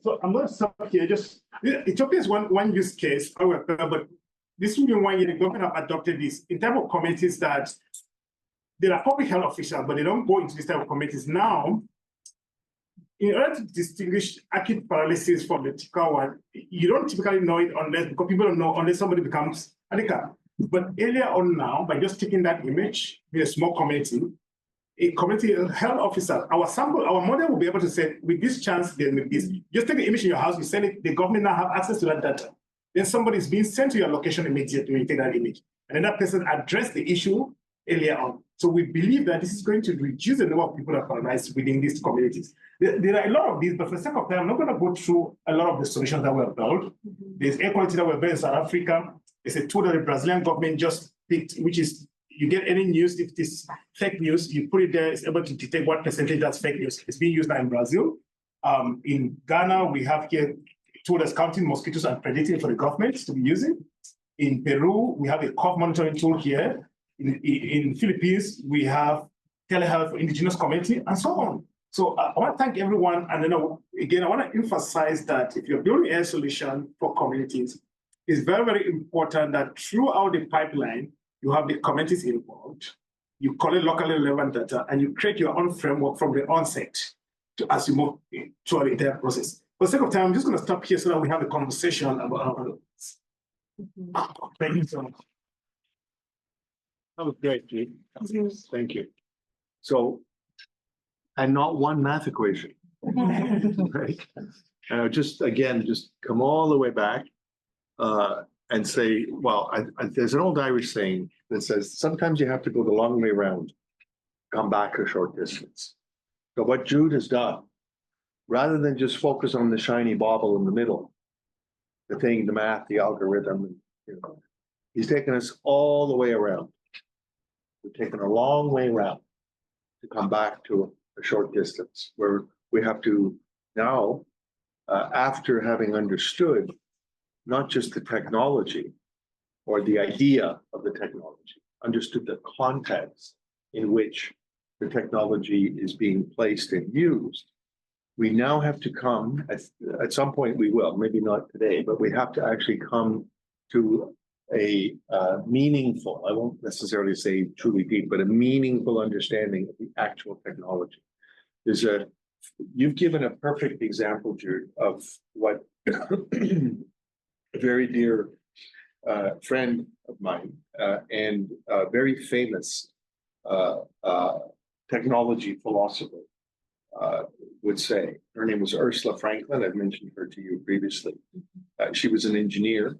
So I'm going to stop here. Just Ethiopia is one use case, however, but this will be 1 year the government have adopted this in terms of committees that there are public health officials, but they don't go into this type of committees now. In order to distinguish acute paralysis from the typical one, you don't typically know it unless, because people don't know unless somebody becomes handicapped. But earlier on now, by just taking that image in a small community, a community health officer, our sample, our model will be able to say, with this chance, then with this, just take the image in your house, you send it, the government now have access to that data. Then somebody is being sent to your location immediately when you take that image. And then that person addressed the issue earlier on. So we believe that this is going to reduce the number of people that are paralyzed within these communities. There are a lot of these, but for the sake of time, I'm not going to go through a lot of the solutions that were built. There's air quality that were built in South Africa. It's a tool that the Brazilian government just picked, which is you get any news, if it is fake news, you put it there, it's able to detect what percentage that's fake news. It's being used now in Brazil. In Ghana, we have here a tool that's counting mosquitoes and predicting for the government to be using. In Peru, we have a cough monitoring tool here. In Philippines, we have telehealth for indigenous community and so on. So I want to thank everyone. And then again, I want to emphasize that if you're building a solution for communities, it's very, very important that throughout the pipeline, you have the communities involved, you collect locally relevant data, and you create your own framework from the onset as you move through the entire process. For the sake of time, I'm just going to stop here so that we have a conversation about this. Thank you so much. That was great, Jude. Thank you. So, and not one math equation, right? Just again, just come all the way back and say, well, there's an old Irish saying that says, sometimes you have to go the long way around, come back a short distance. So what Jude has done, rather than just focus on the shiny bauble in the middle, the thing, the math, the algorithm, he's taken us all the way around. We've taken a long way around to come back to a short distance where we have to now, after having understood not just the technology or the idea of the technology, understood the context in which the technology is being placed and used, we now have to come, at some point we will, maybe not today, but we have to actually come to a meaningful, I won't necessarily say truly deep, but a meaningful understanding of the actual technology. You've given a perfect example, Jude, of what a very dear friend of mine and very famous technology philosopher would say. Her name was Ursula Franklin. I've mentioned her to you previously. She was an engineer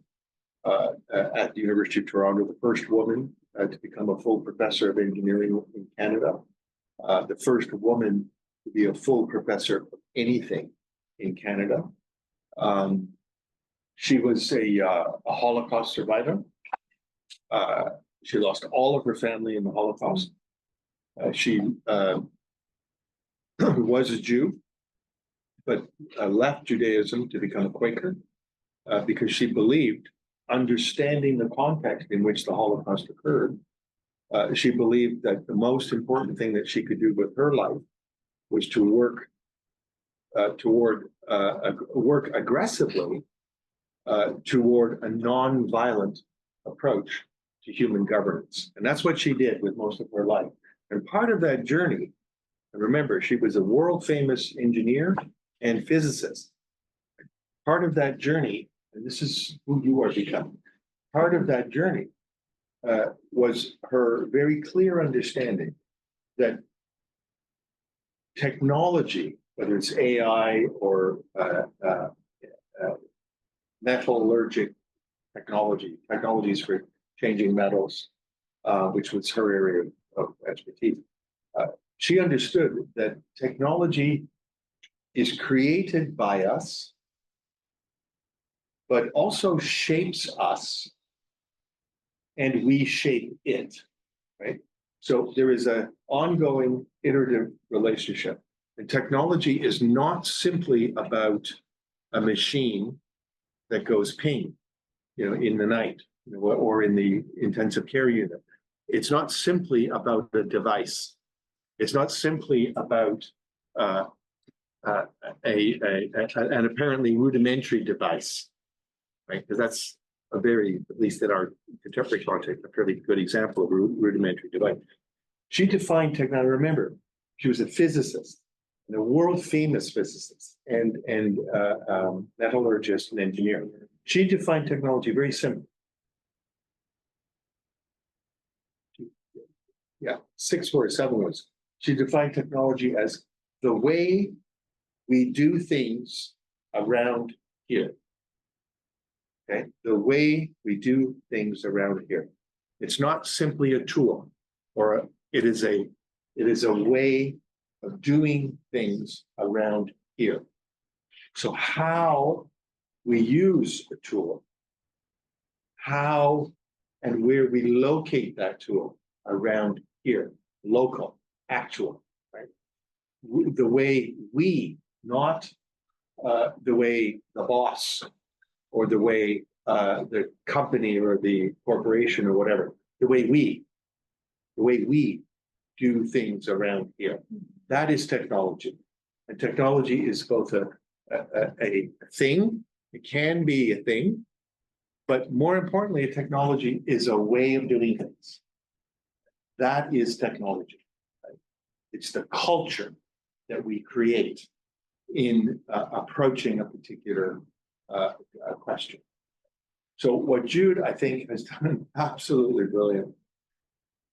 at the University of Toronto, the first woman to become a full professor of engineering in Canada, the first woman to be a full professor of anything in Canada. She was a Holocaust survivor. She lost all of her family in the Holocaust. She was a Jew, but left Judaism to become a Quaker because she believed, understanding the context in which the Holocaust occurred, she believed that the most important thing that she could do with her life was to work work aggressively toward a non-violent approach to human governance. And that's what she did with most of her life. And part of that journey, and remember, she was a world famous engineer and physicist. Part of that journey, and this is who you are becoming, part of that journey was her very clear understanding that technology, whether it's AI or metallurgic technologies for changing metals, which was her area of expertise. She understood that technology is created by us, but also shapes us, and we shape it, right? So there is an ongoing iterative relationship. And technology is not simply about a machine that goes ping, in the night, or in the intensive care unit. It's not simply about a device. It's not simply about an apparently rudimentary device, right? Because that's a very, at least in our contemporary context, a fairly good example of a rudimentary device. She defined technology. Remember, she was a physicist, and a world famous physicist, and metallurgist and engineer. She defined technology very simply. Yeah, 6 words, 7 words. She defined technology as the way we do things around here. Okay, the way we do things around here. It's not simply a tool, or it is a way of doing things around here. So how we use a tool, how and where we locate that tool around here, local, actual, right? The way we, not the way the boss or the way the company or the corporation or whatever, the way we do things around here. That is technology. And technology is both a thing, it can be a thing, but more importantly, a technology is a way of doing things. That is technology. Right? It's the culture that we create in approaching a particular question. So what Jude, I think, has done absolutely brilliant,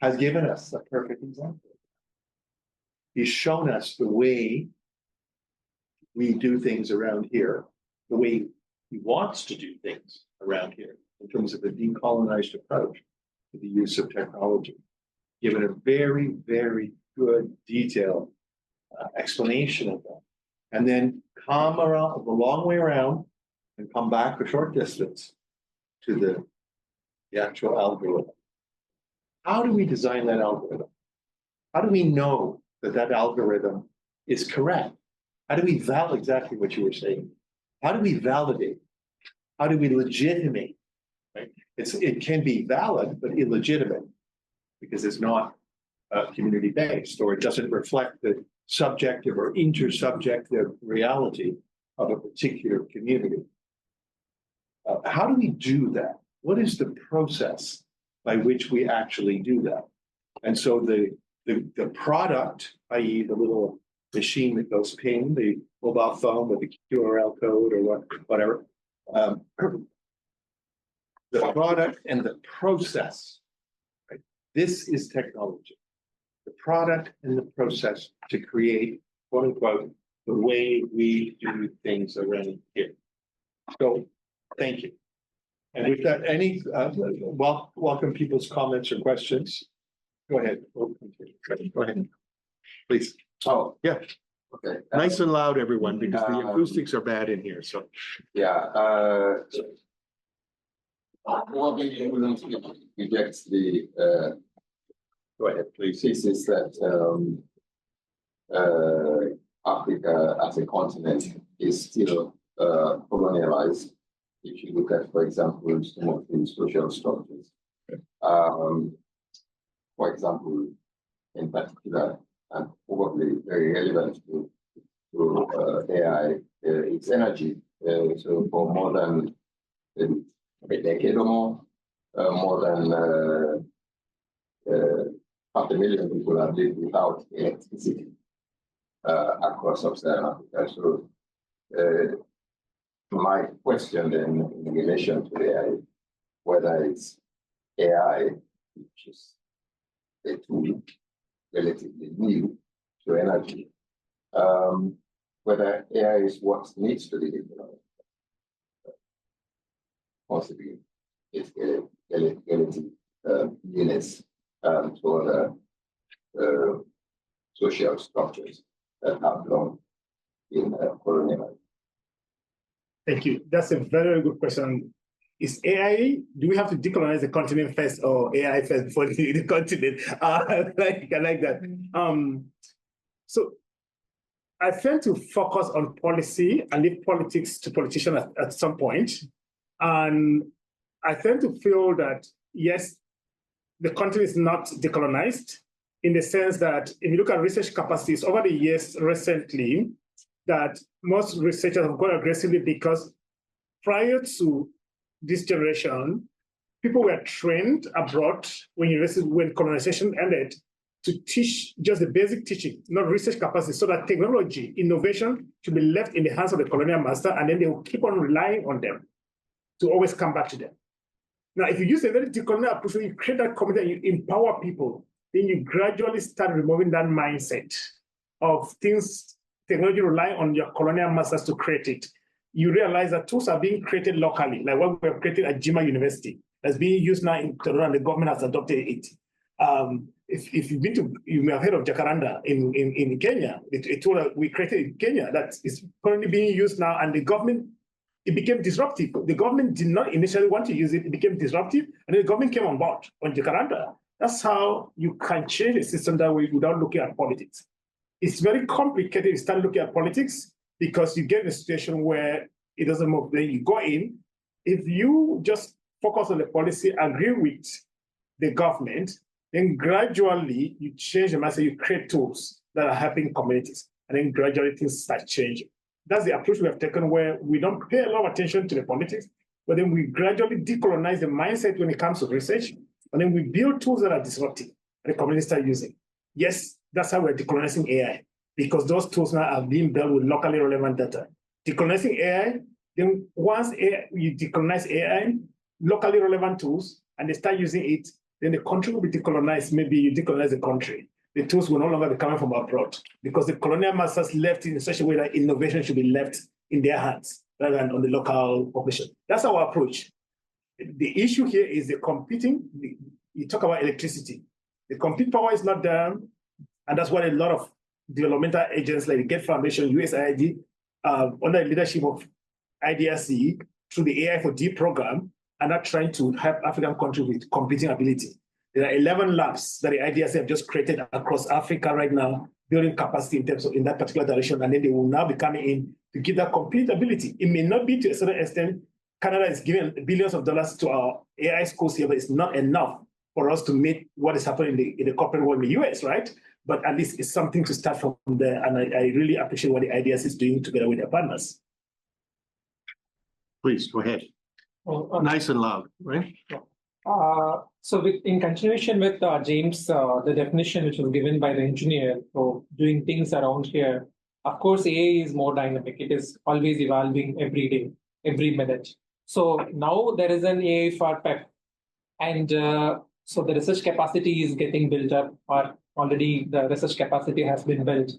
has given us a perfect example. He's shown us the way we do things around here, the way he wants to do things around here in terms of a decolonized approach to the use of technology, given a very, very good detailed explanation of that. And then come around the long way around and come back a short distance to the actual algorithm. How do we design that algorithm? How do we know that that algorithm is correct? How do we validate exactly what you were saying? How do we validate? How do we legitimate? Right? It can be valid, but illegitimate because it's not community-based, or it doesn't reflect the subjective or intersubjective reality of a particular community. How do we do that? What is the process by which we actually do that? And so the product, i.e. the little machine that goes ping, the mobile phone with the QRL code or whatever, the product and the process, right? This is technology. The product and the process to create, quote unquote, the way we do things around here. So, thank you. And with that, any welcome people's comments or questions. Go ahead. Go ahead, please. Oh, yeah. Okay. Nice and loud, everyone, because the acoustics are bad in here. So yeah. Well, maybe everyone rejects the go ahead, please. thesis that Africa as a continent is still colonialized. If you look at, for example, some of the social structures, for example, in particular, and probably very relevant to to AI, it's energy. So for more than a decade or more than 500,000 people have lived without electricity across sub-Saharan Africa. So my question then in relation to AI, whether it's AI, which is a tool relatively new to energy, whether AI is what needs to be developed. Possibly it's relative units to other social structures that have long in colonial. Thank you. That's a very good question. Is AI, do we have to decolonize the continent first or AI first before the continent? I like that. So I tend to focus on policy and leave politics to politicians at some point. And I tend to feel that, yes, the continent is not decolonized in the sense that if you look at research capacities over the years recently, that most researchers have gone aggressively because prior to this generation, people were trained abroad when colonization ended to teach just the basic teaching, not research capacity, so that technology, innovation should be left in the hands of the colonial master, and then they will keep on relying on them to always come back to them. Now, if you use a very decolonial approach, you create that community and you empower people, then you gradually start removing that mindset of things, technology relying on your colonial masters to create it. You realize that tools are being created locally, like what we have created at Jima University, that's being used now in Tororo, and the government has adopted it. If you've been to, you may have heard of Jacaranda in Kenya, a tool that we created in Kenya that is currently being used now, and the government, it became disruptive. The government did not initially want to use it, it became disruptive, and then the government came on board on Jacaranda. That's how you can change a system that way without looking at politics. It's very complicated if you start looking at politics because you get in a situation where it doesn't move. Then you go in. If you just focus on the policy, agree with the government, then gradually you change the mindset, you create tools that are helping communities, and then gradually things start changing. That's the approach we have taken, where we don't pay a lot of attention to the politics, but then we gradually decolonize the mindset when it comes to research, and then we build tools that are disruptive, and the communities start using. Yes, that's how we're decolonizing AI, because those tools now are being built with locally relevant data. Decolonizing AI, then once you decolonize AI, locally relevant tools, and they start using it, then the country will be decolonized. Maybe you decolonize the country. The tools will no longer be coming from abroad because the colonial masters left it in such a way that innovation should be left in their hands rather than on the local population. That's our approach. The issue here is the competing. You talk about electricity. The compute power is not there, and that's why a lot of developmental agents like the Gates Foundation, USAID, under the leadership of IDRC, through the AI4PEP program, are not trying to help African countries with computing ability. There are 11 labs that the IDRC have just created across Africa right now, building capacity in terms of in that particular direction, and then they will now be coming in to give that complete ability. It may not be to a certain extent. Canada is giving billions of dollars to our AI schools here, but it's not enough for us to meet what is happening in the corporate world in the US, right? But at least it's something to start from there, and I really appreciate what the IDRC is doing together with their partners. Please go ahead. Nice and loud, right? So in continuation with James, the definition which was given by the engineer for doing things around here, of course, AI is more dynamic. It is always evolving every day, every minute. So now there is an AI4PEP, and so the research capacity is getting built up, or already the research capacity has been built.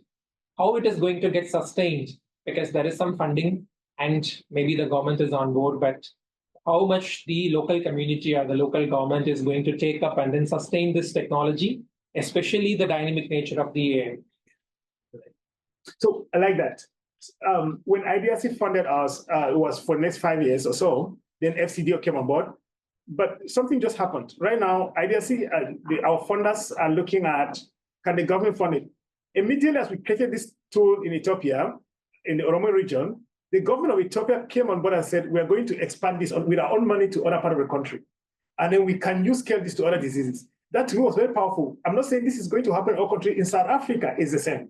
How it is going to get sustained? Because there is some funding, and maybe the government is on board, but how much the local community or the local government is going to take up and then sustain this technology, especially the dynamic nature of the AI. So I like that. When IDRC funded us, it was for the next 5 years or so, then FCDO came on board. But something just happened. Right now, IDRC, our funders are looking at, can the government fund it? Immediately as we created this tool in Ethiopia, in the Oromo region, the government of Ethiopia came on board and said, we're going to expand this with our own money to other part of the country. And then we can scale this to other diseases. That to me was very powerful. I'm not saying this is going to happen in our country. In South Africa, it's the same.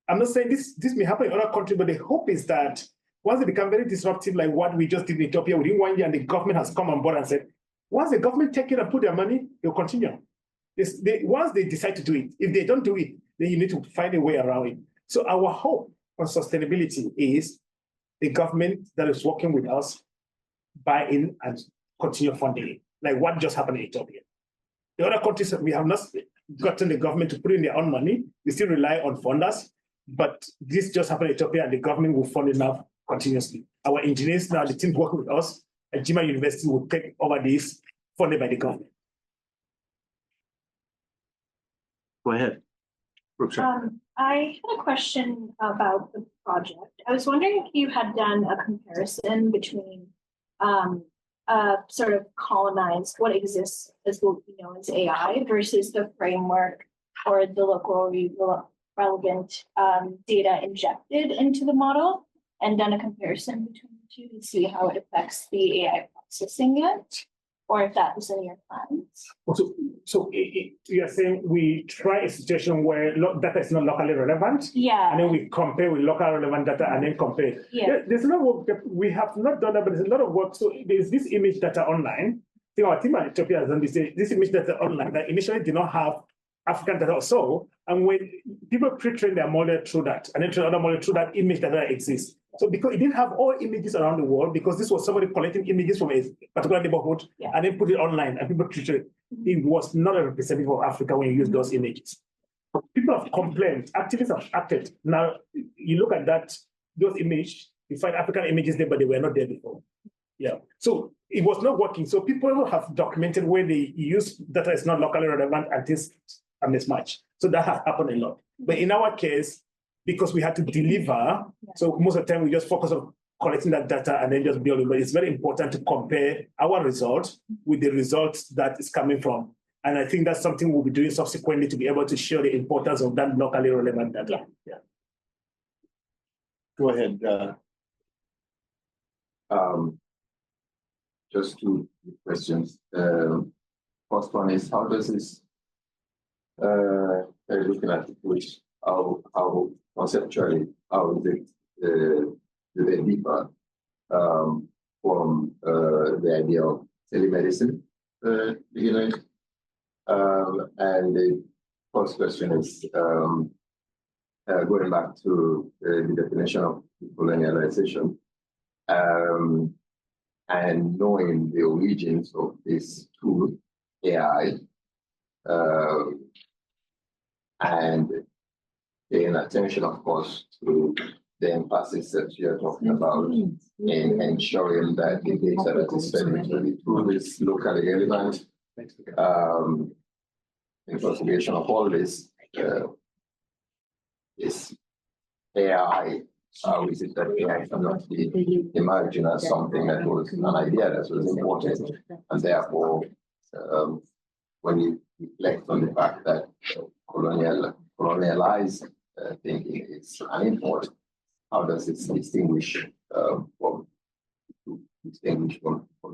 I'm not saying this may happen in other countries, but the hope is that once they become very disruptive, like what we just did in Ethiopia within 1 year, and the government has come on board and said, once the government take it and put their money, they'll continue. Once they decide to do it, if they don't do it, then you need to find a way around it. So our hope on sustainability is the government that is working with us buy in and continue funding it, like what just happened in Ethiopia. The other countries, we have not gotten the government to put in their own money. We still rely on funders, but this just happened in Ethiopia, and the government will fund it now continuously. Our engineers now, the team working with us at Jima University will take over this funded by the government. Go ahead. I had a question about the project. I was wondering if you had done a comparison between sort of colonized, what exists as what we know as AI versus the framework or the locally relevant data injected into the model, and done a comparison between the two to see how it affects the AI processing yet, or if that was in your plans. So you are saying we try a situation where data is not locally relevant, yeah, and then we compare with local relevant data and then compare. Yeah. There's a lot of work that we have not done that, but there's a lot of work. So there's this image data online. I think our team at Ethiopia has done this image data online that initially did not have African data or so. And when people pre-train their model through that, and then train another model through that image data that exists. So because it didn't have all images around the world, because this was somebody collecting images from a particular neighborhood, yeah, and then put it online, and people treated it. It was not a representative of Africa when you use those images. People have complained, activists have acted. Now, you look at those images, you find African images there, but they were not there before. Yeah. So it was not working. So people have documented where they use data is not locally relevant and things are mismatched. So that has happened a lot. But in our case, because we had to deliver, so most of the time we just focus on collecting that data and then just building. But it's very important to compare our results with the results that is coming from. And I think that's something we'll be doing subsequently to be able to show the importance of that locally relevant data. Yeah. Go ahead. Just two questions. First one is, how does this, looking at it, which how conceptually, how is it do they differ from the idea of telemedicine beginning? And the first question is going back to the definition of colonialization and knowing the origins of this tool, AI, and paying attention, of course, to the emphasis that you're talking about in ensuring that the data that is fed into the tool is locally relevant. In consideration of all this, is AI, how is it that AI cannot be imagined as something that was an idea that was important, and therefore, when you reflect on the fact that colonialized thinking is an import, how does it distinguish from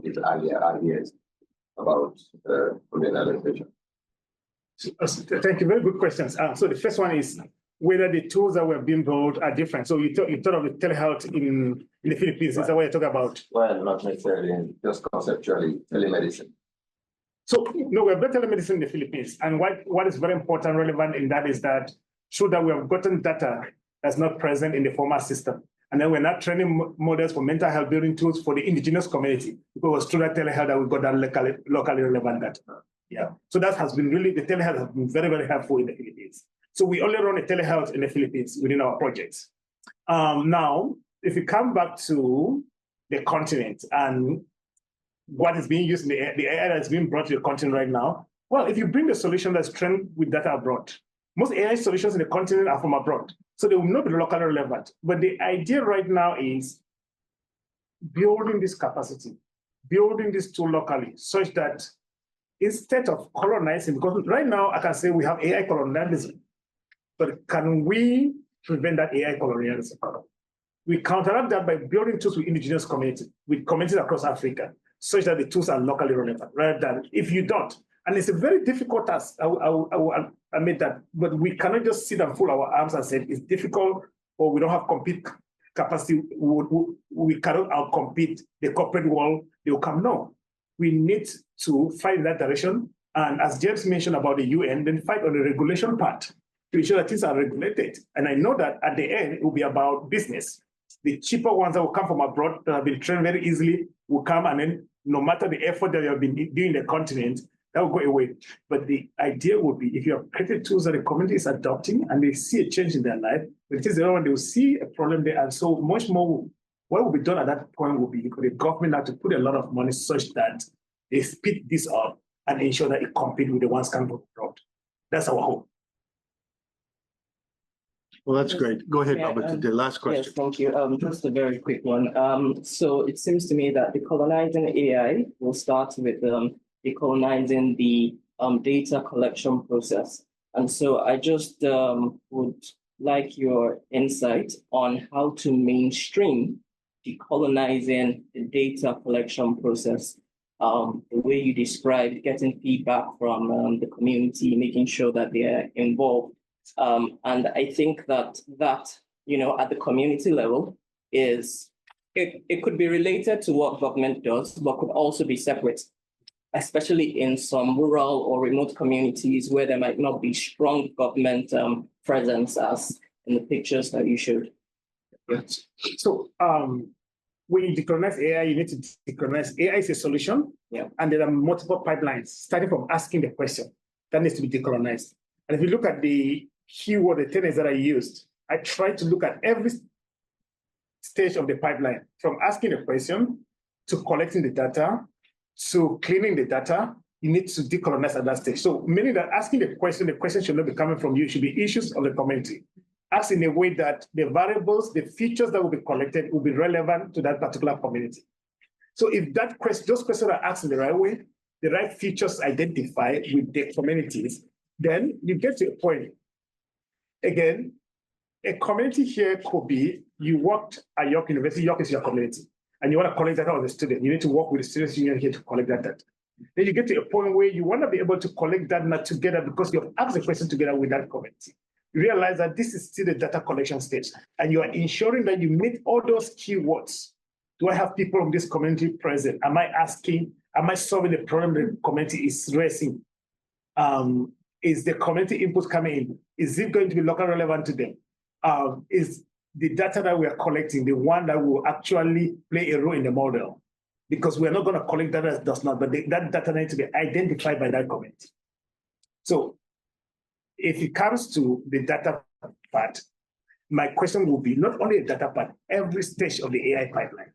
these earlier ideas about colonialization? Thank you. Very good questions. So the first one is whether the tools that were being built are different. So you thought of the telehealth in the Philippines. Right. Is that what you're talking about? Well, not necessarily, just conceptually, telemedicine. So no, we have built telemedicine in the Philippines. And what is very important, relevant in that is that show that we have gotten data that's not present in the former system. And then we're not training models for mental health building tools for the indigenous community. Because it was through that telehealth that we got that locally relevant data. Yeah. So that has been really, the telehealth has been very, very helpful in the Philippines. So we only run a telehealth in the Philippines within our projects. Now, if we come back to the continent and what is being used in the AI that's being brought to the continent right now, well, if you bring the solution that's trained with data abroad, most AI solutions in the continent are from abroad. So they will not be locally relevant. But the idea right now is building this capacity, building this tool locally, such that instead of colonizing, because right now I can say we have AI colonialism, but can we prevent that AI colonialism? We counteract that by building tools with indigenous communities, with communities across Africa, such that the tools are locally relevant, rather than if you don't. And it's a very difficult task. I will admit that, but we cannot just sit and fold our arms and say it's difficult or we don't have compete capacity. We cannot outcompete the corporate world. They will come. No, we need to fight in that direction. And as James mentioned about the UN, then fight on the regulation part to ensure that things are regulated. And I know that at the end, it will be about business. The cheaper ones that will come from abroad that have been trained very easily will come, and then no matter the effort that you have been doing in the continent, that will go away. But the idea would be if you have created tools that the community is adopting and they see a change in their life, but it is the other one, they will see a problem there. And so much more, what will be done at that point will be for the government now to put a lot of money such that they speed this up and ensure that it competes with the ones coming from abroad. That's our hope. Well, that's great. Go ahead, Yeah, Robert, the last question. Yes, thank you. Just a very quick one. So it seems to me that decolonizing AI will start with decolonizing the data collection process. And so I just would like your insight on how to mainstream decolonizing the data collection process. The way you described getting feedback from the community, making sure that they are involved. And I think that you know, at the community level is, it could be related to what government does, but could also be separate, especially in some rural or remote communities where there might not be strong government presence as in the pictures that you showed. Yes. So when you decolonize AI, you need to decolonize. AI is a solution, and there are multiple pipelines, starting from asking the question that needs to be decolonized. And if you look at the keyword, the tenets that I used, I tried to look at every stage of the pipeline, from asking the question to collecting the data to cleaning the data. You need to decolonize at that stage. So meaning that asking the question should not be coming from you, it should be issues of the community. Ask in a way that the variables, the features that will be collected will be relevant to that particular community. So if that question, those questions are asked in the right way, the right features identified with the communities, then you get to a point. Again, a community here could be, you worked at York University, York is your community, and you want to collect data of the student. You need to work with the students union here to collect that data. Then you get to a point where you want to be able to collect that together because you have asked the question together with that community. You realize that this is still the data collection stage, and you are ensuring that you meet all those keywords. Do I have people from this community present? Am I solving the problem the community is raising? Is the community input coming in? Is it going to be local relevant to them? Is the data that we are collecting the one that will actually play a role in the model? Because we're not going to collect data that does not, but that data needs to be identified by that community. So if it comes to the data part, my question will be not only the data part, every stage of the AI pipeline.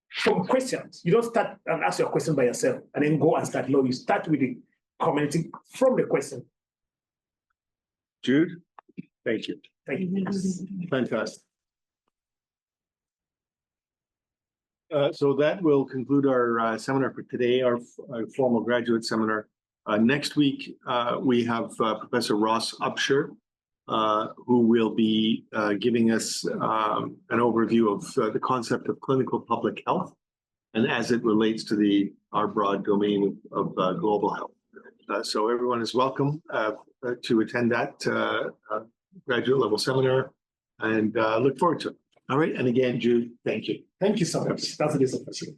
From questions, you don't start and ask your question by yourself and then go and start. No, you start with the community from the question. Jude, thank you. Thank you. Fantastic. So that will conclude our seminar for today, our formal graduate seminar. Next week, we have Professor Ross Upshur, who will be giving us an overview of the concept of clinical public health and as it relates to our broad domain of global health. So everyone is welcome to attend that graduate level seminar, and look forward to it. All right, and again, Jude, thank you. Thank you so much. That's a discussion.